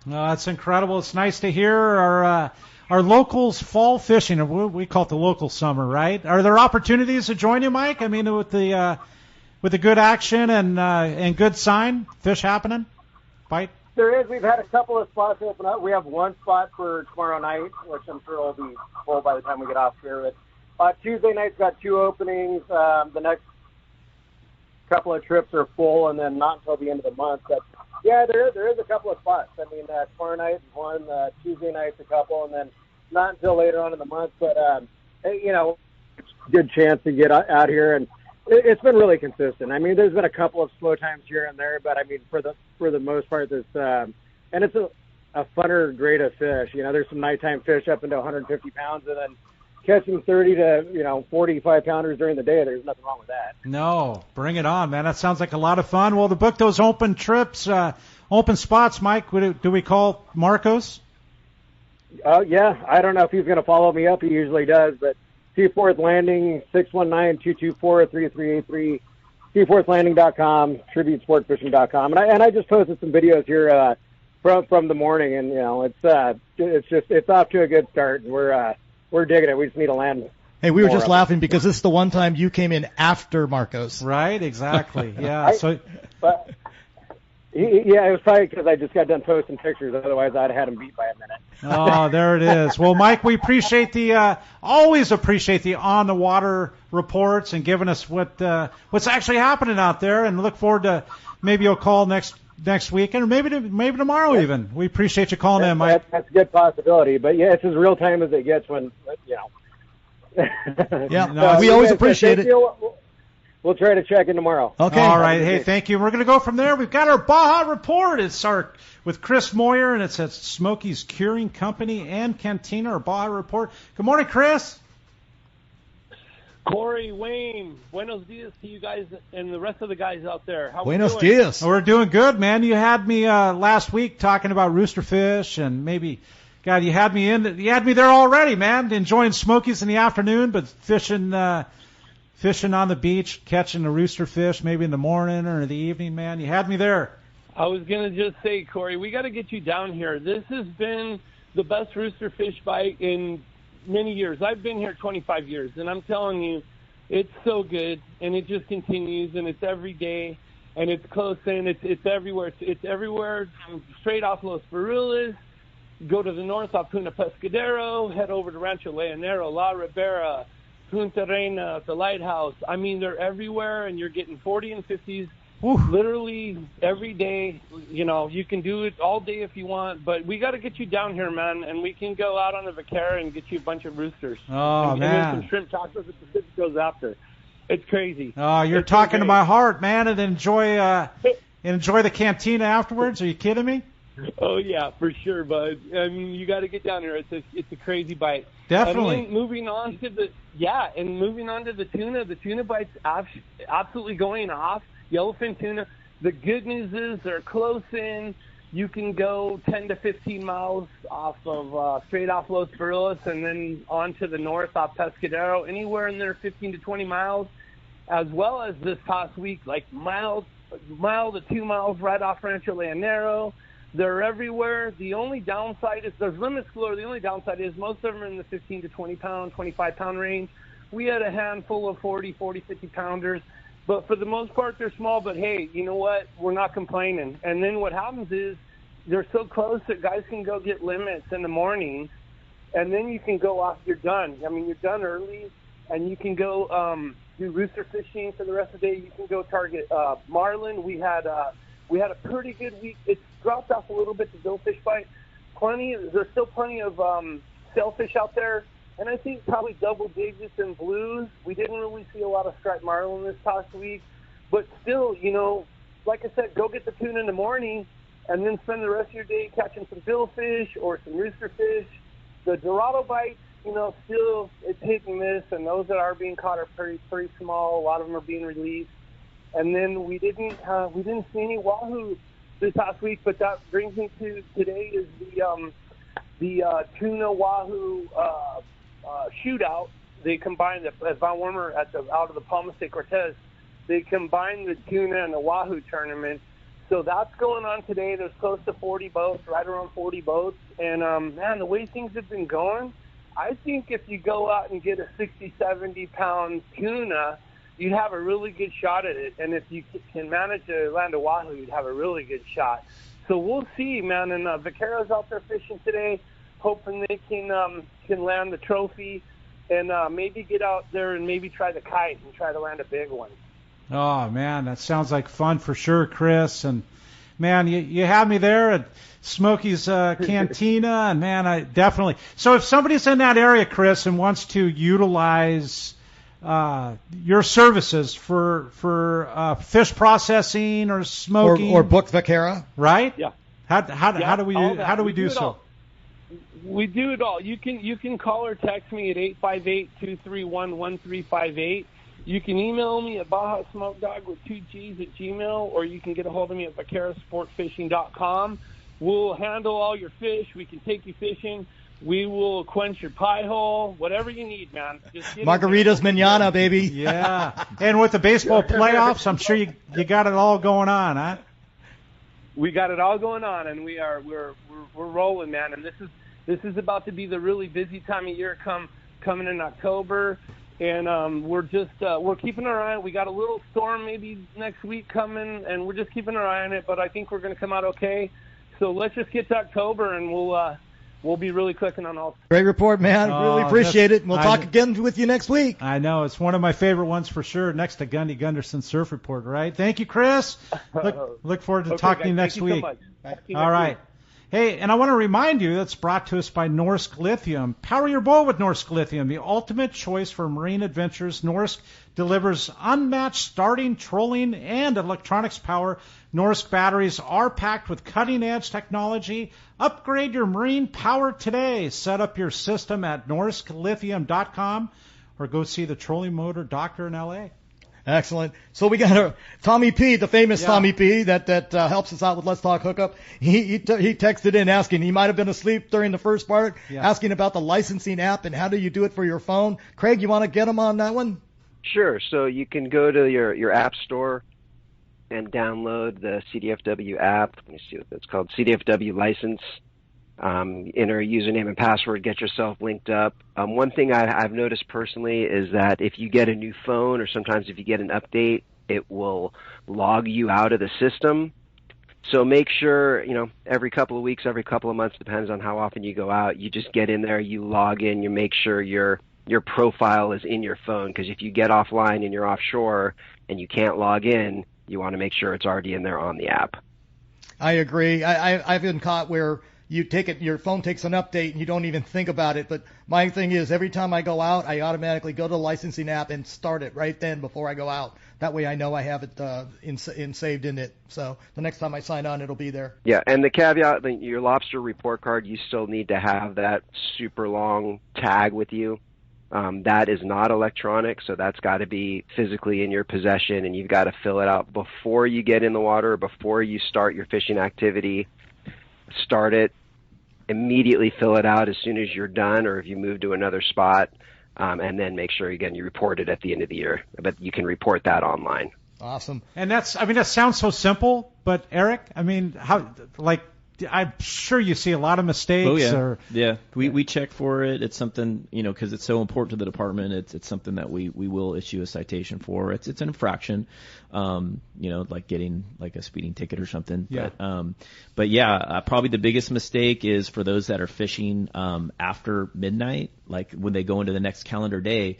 No, that's incredible. It's nice to hear our locals fall fishing. We call it the local summer, right? Are there opportunities to join you, Mike? I mean, with the good action and good sign, fish happening, bite. There is. We've had a couple of spots open up. We have one spot for tomorrow night, which I'm sure will be full by the time we get off here. But Tuesday night's got 2 openings. The next couple of trips are full, and then not until the end of the month. But yeah, there is a couple of spots. I mean, tomorrow night is one, Tuesday night's a couple, and then not until later on in the month. But good chance to get out here, and it's been really consistent. I mean, there's been a couple of slow times here and there, but I mean, for the most part, this and it's a funner grade of fish. You know, there's some nighttime fish up into 150 pounds, and then catching 30 to 45 pounders during the day. There's nothing wrong with that. No, bring it on, man. That sounds like a lot of fun. Well, to book those open trips, open spots, Mike, do we call Marcos? Yeah, I don't know if he's going to follow me up. He usually does, but Seaforth Landing, 619-224-3383, seaforthlanding.com, tributesportfishing.com. And I just posted some videos here from the morning, and it's off to a good start, and we're digging it. We just need to land. Hey, we were just laughing because this is the one time you came in after Marcos. Right, exactly. Yeah. Yeah, it was probably because I just got done posting pictures. Otherwise, I'd have had him beat by a minute. Oh, there it is. Well, Mike, we appreciate always appreciate the on the water reports and giving us what's actually happening out there, and look forward to maybe you'll call next weekend or maybe tomorrow even. We appreciate you calling in, Mike. That's a good possibility, but yeah, it's as real time as it gets when Yeah, we always appreciate it. We'll try to check in tomorrow. Okay. All right. Hey, thank you. We're going to go from there. We've got our Baja Report. It's with Chris Moyer, and it's at Smokey's Curing Company and Cantina, our Baja Report. Good morning, Chris. Corey, Wayne, buenos dias to you guys and the rest of the guys out there. How buenos dias. We're doing good, man. You had me last week talking about roosterfish, and maybe, God, you had me there already, man. Enjoying Smokies in the afternoon, but fishing on the beach, catching a roosterfish maybe in the morning or in the evening, man. You had me there. I was going to just say, Corey, we got to get you down here. This has been the best roosterfish bite in many years. I've been here 25 years, and I'm telling you, it's so good, and it just continues, and it's every day, and it's close in. It's everywhere. It's everywhere straight off Los Fariles. Go to the north off Punta Pescadero, head over to Rancho Leonero, La Ribera, Punta Reina, the Lighthouse. I mean, they're everywhere, and you're getting 40 and 50s literally every day. You know, you can do it all day if you want, but we got to get you down here, man, and we can go out on the Vaquera and get you a bunch of roosters. Oh, and man. And some shrimp tacos if the Pacific goes after. It's crazy. Oh, you're talking to my heart, man, and enjoy the cantina afterwards. Are you kidding me? Oh yeah, for sure, bud. I mean, you got to get down there. It's a crazy bite. Definitely. And then moving on to the tuna. The tuna bite's absolutely going off. Yellowfin tuna. The good news is they're close in. You can go 10 to 15 miles off of straight off Los Furlas and then on to the north off Pescadero. Anywhere in there, 15 to 20 miles, as well as this past week, like mile to 2 miles right off Rancho Leonero. They're everywhere. The only downside is there's limits galore. The only downside is most of them are in the 15 to 20 pound, 25 pound range. We had a handful of 40, 50 pounders. But for the most part, they're small. But, hey, you know what? We're not complaining. And then what happens is they're so close that guys can go get limits in the morning, and then you can go off. You're done. I mean, you're done early, and you can go do rooster fishing for the rest of the day. You can go target marlin. We had a pretty good week. It's dropped off a little bit, the billfish bite. There's still plenty of sailfish out there. And I think probably double digits in blues. We didn't really see a lot of striped marlin this past week. But still, you know, like I said, go get the tuna in the morning and then spend the rest of your day catching some billfish or some rooster fish. The Dorado bites, you know, still it's hit and miss. And those that are being caught are pretty small. A lot of them are being released. And then we didn't see any wahoo this past week. But that brings me to today is the tuna wahoo shootout. They combined at Von Wormer out of the Palmas de Cortez. They combined the tuna and the wahoo tournament. So that's going on today. There's close to 40 boats, right around 40 boats. And, man, the way things have been going, I think if you go out and get a 60, 70-pound tuna, you'd have a really good shot at it. And if you can manage to land a wahoo, you'd have a really good shot. So we'll see, man. And Vaquero's out there fishing today, hoping they can land the trophy and maybe get out there and maybe try the kite and try to land a big one. Oh, man, that sounds like fun for sure, Chris. And, man, you have me there at Smokey's Cantina, and, man, I definitely. So if somebody's in that area, Chris, and wants to utilize your services for fish processing or smoking. Or book Vaquero. Right? Yeah. How do we do so? We do it all. You can call or text me at 858-231-1358. You can email me at BajaSmokeDog with 2 G's at Gmail, or you can get a hold of me at VaqueroSportFishing.com. We'll handle all your fish. We can take you fishing. We will quench your pie hole, whatever you need, man. Just Margaritas Manana, baby. Yeah. And with the baseball playoffs, I'm sure you got it all going on, huh? We got it all going on, and we're rolling, man. And this is about to be the really busy time of year coming in October. And we're keeping our eye on it. We got a little storm maybe next week coming, and we're just keeping our eye on it. But I think we're going to come out okay. So let's just get to October, and we'll be really clicking on all. Great report, man. Really appreciate it. And we'll talk again with you next week. I know. It's one of my favorite ones for sure, next to Gundy Gunderson's Surf Report, right? Thank you, Chris. Look forward to talking to you next week. So much. All right. Hey, and I want to remind you that's brought to us by Norsk Lithium. Power your boat with Norsk Lithium, the ultimate choice for marine adventures. Norsk delivers unmatched starting, trolling, and electronics power. Norsk batteries are packed with cutting-edge technology. Upgrade your marine power today. Set up your system at norsklithium.com or go see the trolling motor doctor in L.A. Excellent. So we got Tommy P, the famous Tommy P, that helps us out with Let's Talk Hookup. He texted in asking, he might have been asleep during the first part, asking about the licensing app and how do you do it for your phone. Craig, you want to get him on that one? Sure. So you can go to your app store and download the CDFW app. Let me see what that's called. CDFW license. Enter a username and password, get yourself linked up. One thing I've noticed personally is that if you get a new phone or sometimes if you get an update, it will log you out of the system. So make sure, every couple of weeks, every couple of months, depends on how often you go out, you just get in there, you log in, you make sure your profile is in your phone, because if you get offline and you're offshore and you can't log in, you want to make sure it's already in there on the app. I agree. I've been caught where you take it, your phone takes an update and you don't even think about it. But my thing is, every time I go out, I automatically go to the licensing app and start it right then before I go out. That way I know I have it saved in it. So the next time I sign on, it'll be there. Yeah, and the caveat, your lobster report card, you still need to have that super long tag with you. That is not electronic, so that's got to be physically in your possession, and you've got to fill it out before you get in the water, before you start your fishing activity. Start it, immediately fill it out as soon as you're done, or if you move to another spot, and then make sure, again, you report it at the end of the year. But you can report that online. Awesome. And that sounds so simple, but Erik, I'm sure you see a lot of mistakes. Oh, yeah. We check for it. It's something, because it's so important to the department. It's something that we will issue a citation for. It's an infraction, like getting like a speeding ticket or something. Yeah. But probably the biggest mistake is for those that are fishing after midnight, like when they go into the next calendar day.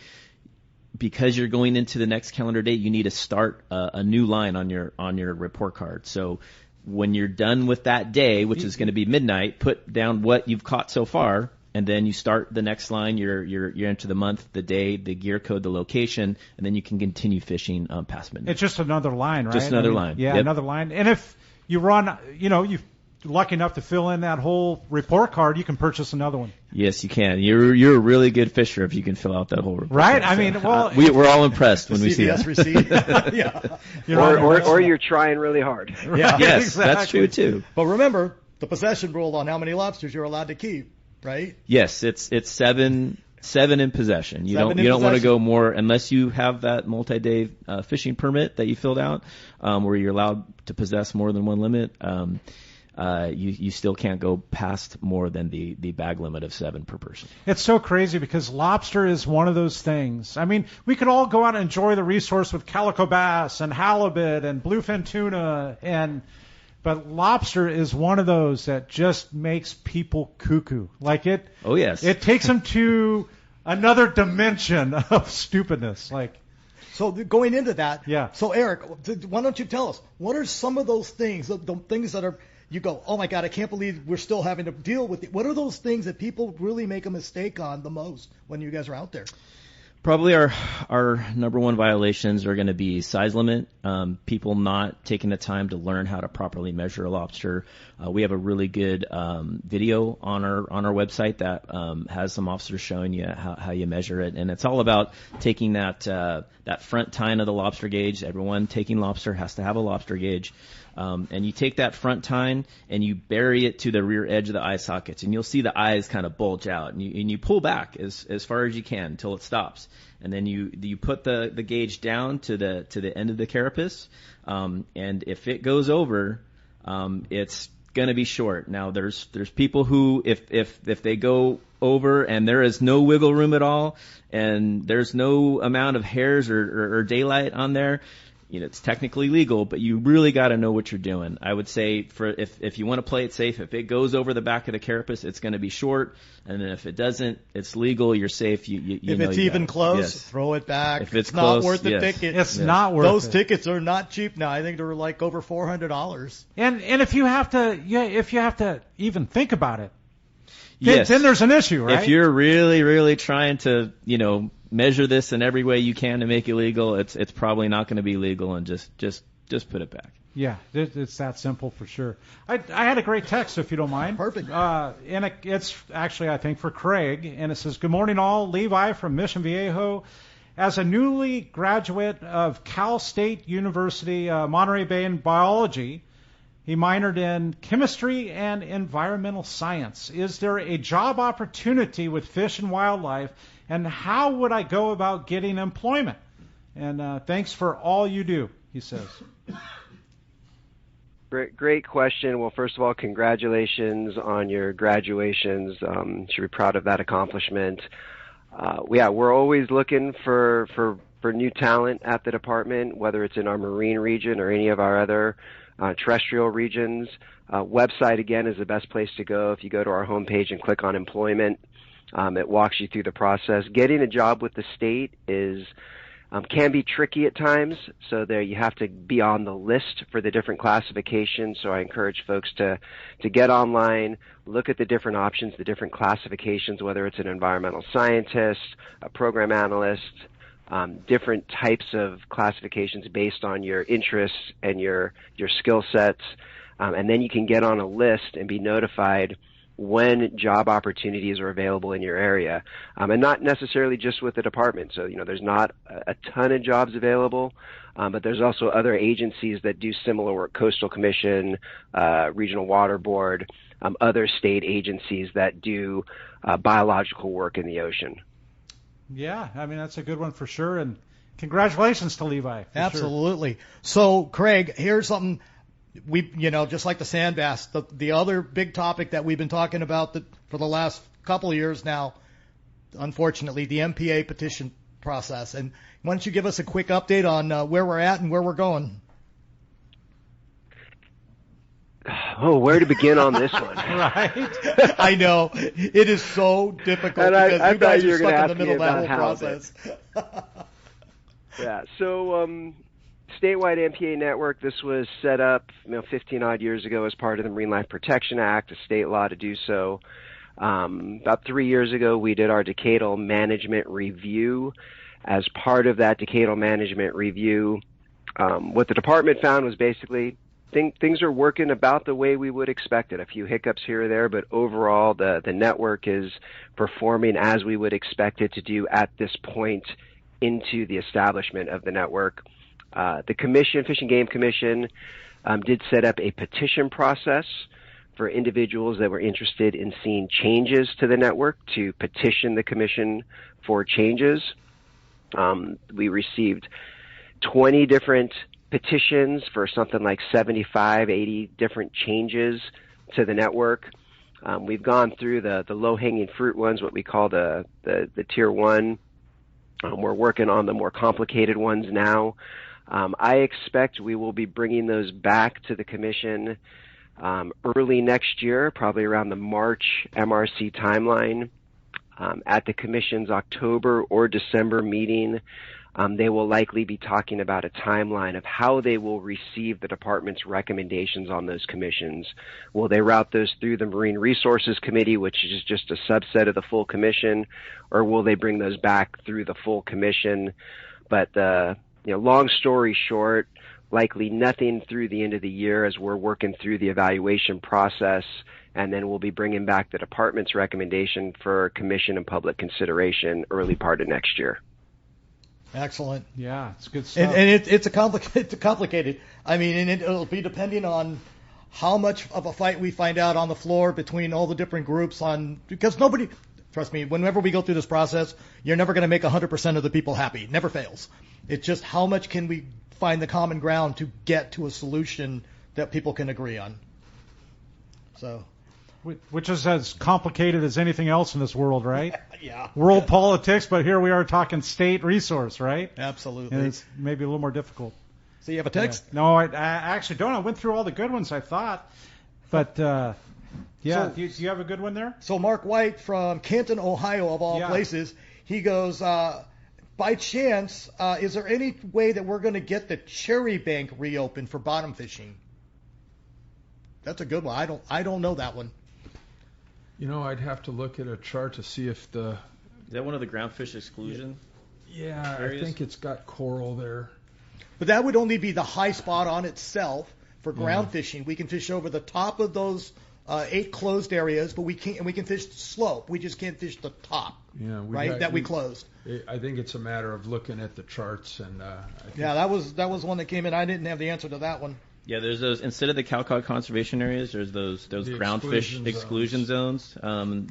Because you're going into the next calendar day, you need to start a new line on your report card. So when you're done with that day, which is going to be midnight, put down what you've caught so far, and then you start the next line. You're into the month, the day, the gear code, the location, and then you can continue fishing past midnight. It's just another line, right? Just another line. Yeah, yep. Another line. And if you run, you're lucky enough to fill in that whole report card, you can purchase another one. Yes, you can. You're a really good fisher if you can fill out that whole report. Right? Card. We're all impressed when we see that. Receipt. Yeah. Or you're trying really hard. Yeah. Yes, exactly. That's true too. But remember the possession rule on how many lobsters you're allowed to keep, right? Yes, it's seven in possession. You don't want to go more unless you have that multi-day fishing permit that you filled out, where you're allowed to possess more than one limit. You still can't go past more than the bag limit of 7 per person. It's so crazy because lobster is one of those things. I mean, we could all go out and enjoy the resource with calico bass and halibut and bluefin tuna, but lobster is one of those that just makes people cuckoo. Like it. Oh yes. It takes them to another dimension of stupidness. So going into that. Yeah. So Erik, why don't you tell us what are some of those things, the things that are. You go, oh my God, I can't believe we're still having to deal with it. What are those things that people really make a mistake on the most when you guys are out there? Probably our number one violations are going to be size limit, people not taking the time to learn how to properly measure a lobster. We have a really good video on our website that has some officers showing you how you measure it, and it's all about taking that front tine of the lobster gauge. Everyone taking lobster has to have a lobster gauge. And you take that front tine and you bury it to the rear edge of the eye sockets, and you'll see the eyes kind of bulge out, and you pull back as far as you can until it stops, and then you put the gauge down to the end of the carapace, and if it goes over, it's gonna be short. Now there's people who if they go over and there is no wiggle room at all, and there's no amount of hairs or daylight on there. It's technically legal, but you really got to know what you're doing. I would say if you want to play it safe, if it goes over the back of the carapace, it's going to be short, and then if it doesn't, it's legal. You're safe. If it's even close, throw it back. If it's not close, worth the ticket. It's not worth those it. tickets are not cheap now. I think they're like over $400. And if you have to even think about it, yes. then there's an issue, right? If you're really, really trying to, measure this in every way you can to make it legal, it's probably not going to be legal, and just put it back. Yeah, it's that simple for sure. I had a great text, if you don't mind. Perfect. And it's actually, I think, for Craig, and it says, "Good morning, all. Levi from Mission Viejo. As a newly graduate of Cal State University, Monterey Bay in biology, he minored in chemistry and environmental science. Is there a job opportunity with fish and wildlife, and how would I go about getting employment? And thanks for all you do," he says. Great question. Well, first of all, congratulations on your graduations. You should be proud of that accomplishment. We're always looking for new talent at the department, whether it's in our marine region or any of our other terrestrial regions. Website, again, is the best place to go. If you go to our homepage and click on employment, it walks you through the process. Getting a job with the state is can be tricky at times. So there you have to be on the list for the different classifications. So I encourage folks to get online, look at the different options, the different classifications, whether it's an environmental scientist, a program analyst, different types of classifications based on your interests and your skill sets. And then you can get on a list and be notified when job opportunities are available in your area, and not necessarily just with the department. So, there's not a ton of jobs available, but there's also other agencies that do similar work, Coastal Commission, Regional Water Board, other state agencies that do biological work in the ocean. Yeah, I mean, that's a good one for sure, and congratulations to Levi. Absolutely. Sure. So, Craig, here's something. We, just like the sand bass, the other big topic that we've been talking about for the last couple of years now, unfortunately, the MPA petition process. And why don't you give us a quick update on where we're at and where we're going? Oh, where to begin on this one? Right. I know. It is so difficult because you guys are stuck in the middle of that whole process. Yeah, so statewide MPA network, this was set up 15 odd years ago as part of the Marine Life Protection Act, a state law to do so. About 3 years ago, we did our decadal management review. As part of that decadal management review, what the department found was basically things are working about the way we would expect it. A few hiccups here or there, but overall the network is performing as we would expect it to do at this point into the establishment of the network. The commission, Fish and Game Commission, did set up a petition process for individuals that were interested in seeing changes to the network to petition the commission for changes. We received 20 different petitions for something like 75, 80 different changes to the network. We've gone through the low-hanging fruit ones, what we call the Tier 1. We're working on the more complicated ones now. I expect we will be bringing those back to the commission early next year, probably around the March MRC timeline. At the commission's October or December meeting, they will likely be talking about a timeline of how they will receive the department's recommendations on those commissions. Will they route those through the Marine Resources Committee, which is just a subset of the full commission, or will they bring those back through the full commission? But long story short, likely nothing through the end of the year as we're working through the evaluation process, and then we'll be bringing back the department's recommendation for commission and public consideration early part of next year. Excellent. Yeah, it's good stuff. And it's complicated. I mean, and it'll be depending on how much of a fight we find out on the floor between all the different groups because nobody, trust me, whenever we go through this process, you're never going to make 100% of the people happy. It never fails. It's just how much can we find the common ground to get to a solution that people can agree on. So, which is as complicated as anything else in this world, right? Yeah. World politics, but here we are talking state resource, right? Absolutely. And it's maybe a little more difficult. So you have a text? Yeah. No, I actually don't. I went through all the good ones, I thought. But, do you have a good one there? So Mark White from Canton, Ohio, of all places, he goes, by chance, is there any way that we're going to get the Cherry Bank reopened for bottom fishing? That's a good one. I don't know that one. I'd have to look at a chart to see if Is that one of the groundfish exclusion? Yeah, areas? I think it's got coral there. But that would only be the high spot on itself for ground fishing. We can fish over the top of those 8 closed areas, but we can fish the slope. We just can't fish the top. Yeah, we closed. I think it's a matter of looking at the charts and. That was one that came in. I didn't have the answer to that one. Yeah, there's those, instead of the Calcott conservation areas, there's those groundfish exclusion zones.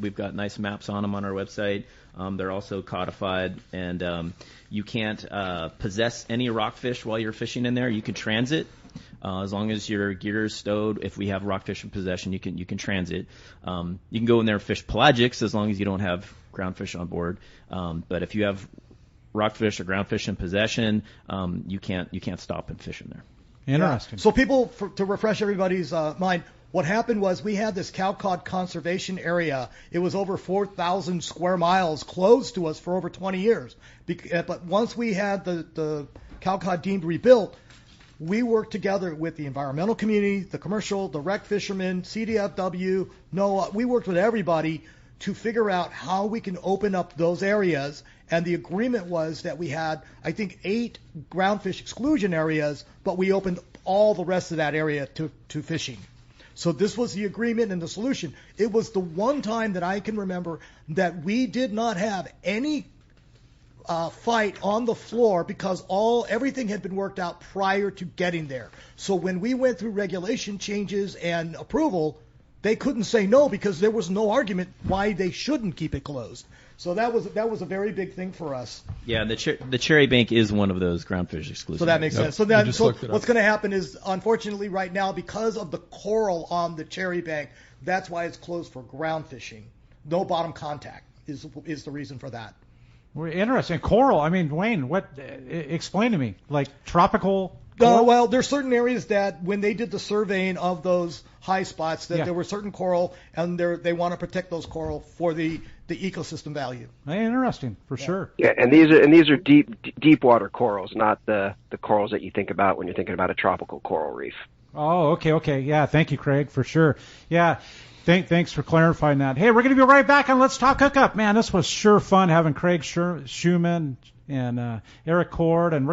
We've got nice maps on them on our website. They're also codified, and you can't possess any rockfish while you're fishing in there. You can transit. As long as your gear is stowed, if we have rockfish in possession, you can transit. You can go in there and fish pelagics as long as you don't have groundfish on board. But if you have rockfish or groundfish in possession, you can't stop and fish in there. Interesting. Yeah. So people, to refresh everybody's mind, What happened was we had this cow cod conservation area. It was over 4,000 square miles closed to us for over 20 years. But once we had the cow cod deemed rebuilt, we worked together with the environmental community, the commercial, the rec fishermen, CDFW, NOAA. We worked with everybody to figure out how we can open up those areas. And the agreement was that we had, I think, 8 groundfish exclusion areas, but we opened all the rest of that area to fishing. So this was the agreement and the solution. It was the one time that I can remember that we did not have any fight on the floor because everything had been worked out prior to getting there. So when we went through regulation changes and approval, they couldn't say no because there was no argument why they shouldn't keep it closed. So that was a very big thing for us. Yeah, the Cherry Bank is one of those groundfish exclusions. So that makes sense. So what's going to happen is, unfortunately, right now, because of the coral on the Cherry Bank, that's why it's closed for ground fishing. No bottom contact is the reason for that. We're interesting. Coral. I mean, Wayne, explain to me, like tropical. Well, there's certain areas that when they did the surveying of those high spots, that there were certain coral, and they want to protect those coral for the ecosystem value. Interesting, for sure. Yeah, and these are deep water corals, not the corals that you think about when you're thinking about a tropical coral reef. Oh, okay. Yeah, thank you, Craig, for sure. Yeah. Thanks for clarifying that. Hey, we're going to be right back on Let's Talk Hookup. Man, this was sure fun having Craig Shuman and Erik Cord and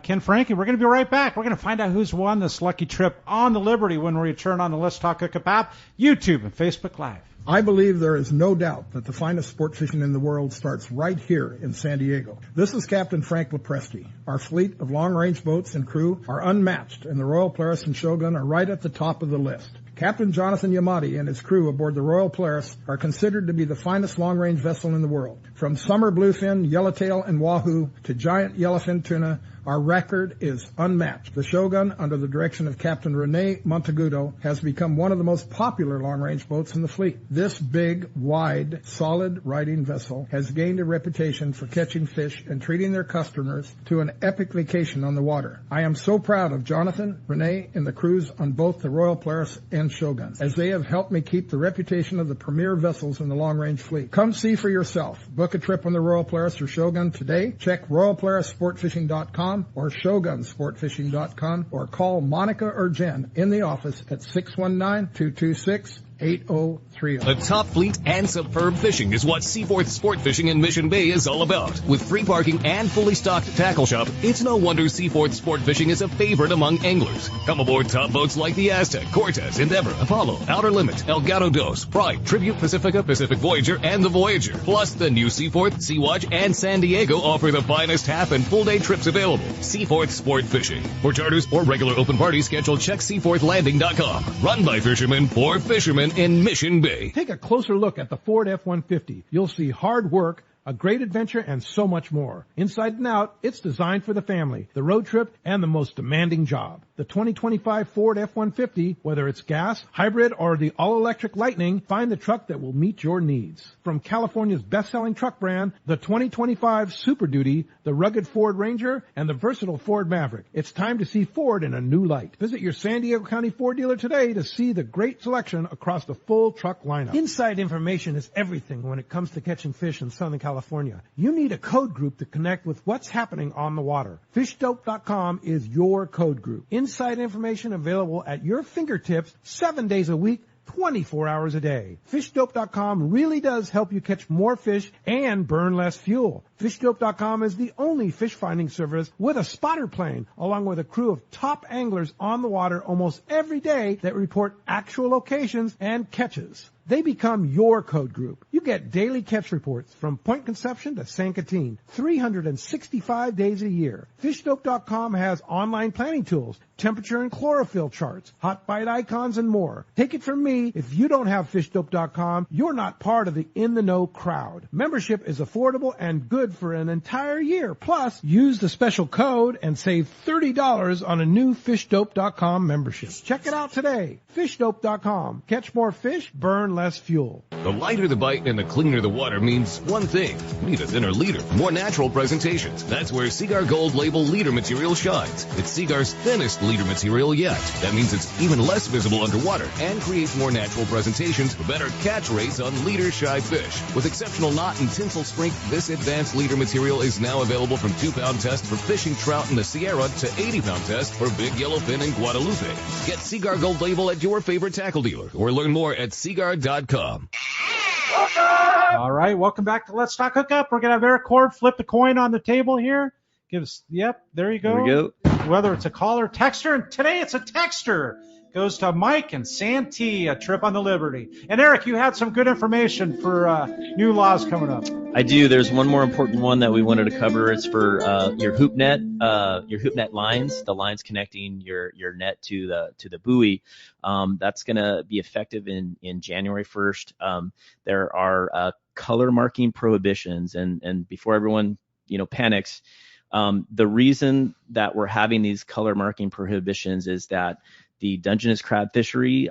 Ken Franke. We're going to be right back. We're going to find out who's won this lucky trip on the Liberty when we return on the Let's Talk Hookup app, YouTube, and Facebook Live. I believe there is no doubt that the finest sport fishing in the world starts right here in San Diego. This is Captain Frank Lepresti. Our fleet of long-range boats and crew are unmatched, and the Royal Polaris and Shogun are right at the top of the list. Captain Jonathan Yamati and his crew aboard the Royal Polaris are considered to be the finest long-range vessel in the world. From summer bluefin, yellowtail, and wahoo to giant yellowfin tuna, our record is unmatched. The Shogun, under the direction of Captain Rene Monteagudo, has become one of the most popular long-range boats in the fleet. This big, wide, solid riding vessel has gained a reputation for catching fish and treating their customers to an epic vacation on the water. I am so proud of Jonathan, Rene, and the crews on both the Royal Polaris and Shogun, as they have helped me keep the reputation of the premier vessels in the long-range fleet. Come see for yourself. Book a trip on the Royal Polaris or Shogun today. Check RoyalPolarisSportFishing.com or ShogunSportFishing.com, or call Monica or Jen in the office at 619-226-8030. The top fleet and superb fishing is what Seaforth Sport Fishing in Mission Bay is all about. With free parking and fully stocked tackle shop, it's no wonder Seaforth Sport Fishing is a favorite among anglers. Come aboard top boats like the Aztec, Cortez, Endeavor, Apollo, Outer Limit, El Gato Dos, Pride, Tribute Pacifica, Pacific Voyager, and the Voyager. Plus, the new Seaforth, Sea-Watch, and San Diego offer the finest half and full day trips available. Seaforth Sport Fishing. For charters or regular open party schedule, check SeaforthLanding.com. Run by fishermen for fishermen in Mission Bay. Take a closer look at the Ford F-150. You'll see hard work, a great adventure, and so much more. Inside and out, it's designed for the family, the road trip, and the most demanding job. The 2025 Ford F-150, whether it's gas, hybrid, or the all-electric Lightning, find the truck that will meet your needs. From California's best-selling truck brand, the 2025 Super Duty, the rugged Ford Ranger, and the versatile Ford Maverick. It's time to see Ford in a new light. Visit your San Diego County Ford dealer today to see the great selection across the full truck lineup. Inside information is everything when it comes to catching fish in Southern California. You need a code group to connect with what's happening on the water. FishDope.com is your code group. Inside information available at your fingertips 7 days a week, 24 hours a day. FishDope.com really does help you catch more fish and burn less fuel. FishDope.com is the only fish finding service with a spotter plane, along with a crew of top anglers on the water almost every day that report actual locations and catches. They become your code group. You get daily catch reports from Point Conception to San Catine, 365 days a year. FishDope.com has online planning tools, temperature and chlorophyll charts, hot bite icons, and more. Take it from me, if you don't have FishDope.com, you're not part of the in-the-know crowd. Membership is affordable and good for an entire year. Plus, use the special code and save $30 on a new FishDope.com membership. Check it out today. FishDope.com. Catch more fish, burn less fuel. The lighter the bite and the cleaner the water means one thing. Need a thinner leader, more natural presentations. That's where Seagar Gold Label leader material shines. It's Seagar's thinnest leader leader material yet. That means it's even less visible underwater and creates more natural presentations for better catch rates on leader-shy fish. With exceptional knot and tinsel strength, this advanced leader material is now available from 2-pound test for fishing trout in the Sierra to 80-pound test for big yellowfin in Guadalupe. Get Seaguar Gold Label at your favorite tackle dealer or learn more at seaguar.com. All right, welcome back to Let's Talk Hookup. We're going to have Erik Cord flip the coin on the table here. There you go. There we go. Whether it's a caller, texter, and today it's a texter. Goes to Mike and Santee, a trip on the Liberty. And Erik, you had some good information for new laws coming up. I do. There's one more important one that we wanted to cover. It's for your hoop net lines, the lines connecting your net to the buoy. That's going to be effective in January 1st. There are color marking prohibitions, and before everyone panics, the reason that we're having these color marking prohibitions is that the Dungeness crab fishery,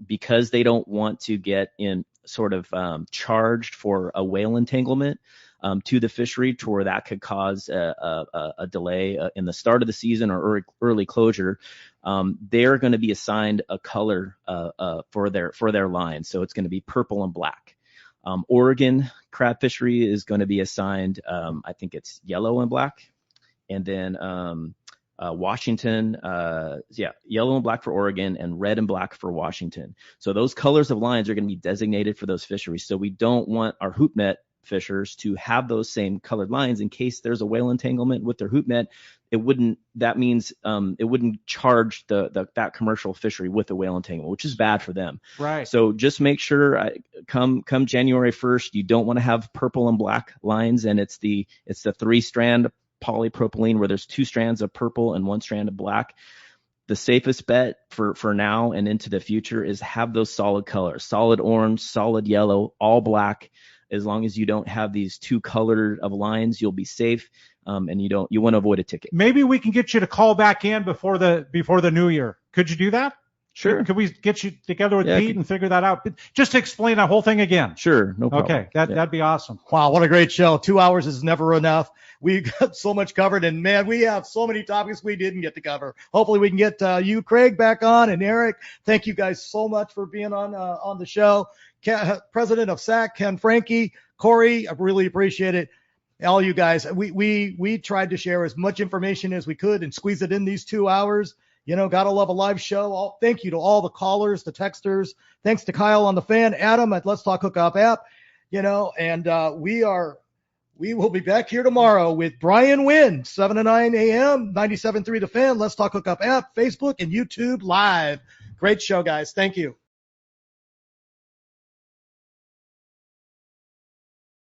because they don't want to get in sort of charged for a whale entanglement to the fishery, to where that could cause a delay in the start of the season or early closure. They're going to be assigned a color for their line, so it's going to be purple and black. Oregon crab fishery is going to be assigned, I think it's yellow and black, and then Washington, yellow and black for Oregon and red and black for Washington. So those colors of lines are going to be designated for those fisheries. So we don't want our hoop net fishers to have those same colored lines in case there's a whale entanglement with their hoop net. It wouldn't charge that commercial fishery with a whale entanglement, which is bad for them. Right. So just make sure come January 1st, you don't want to have purple and black lines, and it's the 3-strand polypropylene where there's 2 strands of purple and 1 strand of black. The safest bet for now and into the future is have those solid colors, solid orange, solid yellow, all black. As long as you don't have these 2 colors of lines, you'll be safe. And you want to avoid a ticket. Maybe we can get you to call back in before the new year. Could you do that? Sure. Could we get you together with Pete and figure that out? Just to explain that whole thing again. Sure, no problem. Okay, that'd be awesome. Wow, what a great show. 2 hours is never enough. We got so much covered, and man, we have so many topics we didn't get to cover. Hopefully we can get you, Craig, back on, and Erik. Thank you guys so much for being on the show. President of SAC, Ken Franke, Corey, I really appreciate it. All you guys, we tried to share as much information as we could and squeeze it in these 2 hours. Gotta love a live show. Thank you to all the callers, the texters. Thanks to Kyle on the fan, Adam at Let's Talk Hookup app. And we will be back here tomorrow with Brian Wynn, 7 to 9 a.m., 97.3 The Fan, Let's Talk Hookup app, Facebook, and YouTube live. Great show, guys. Thank you.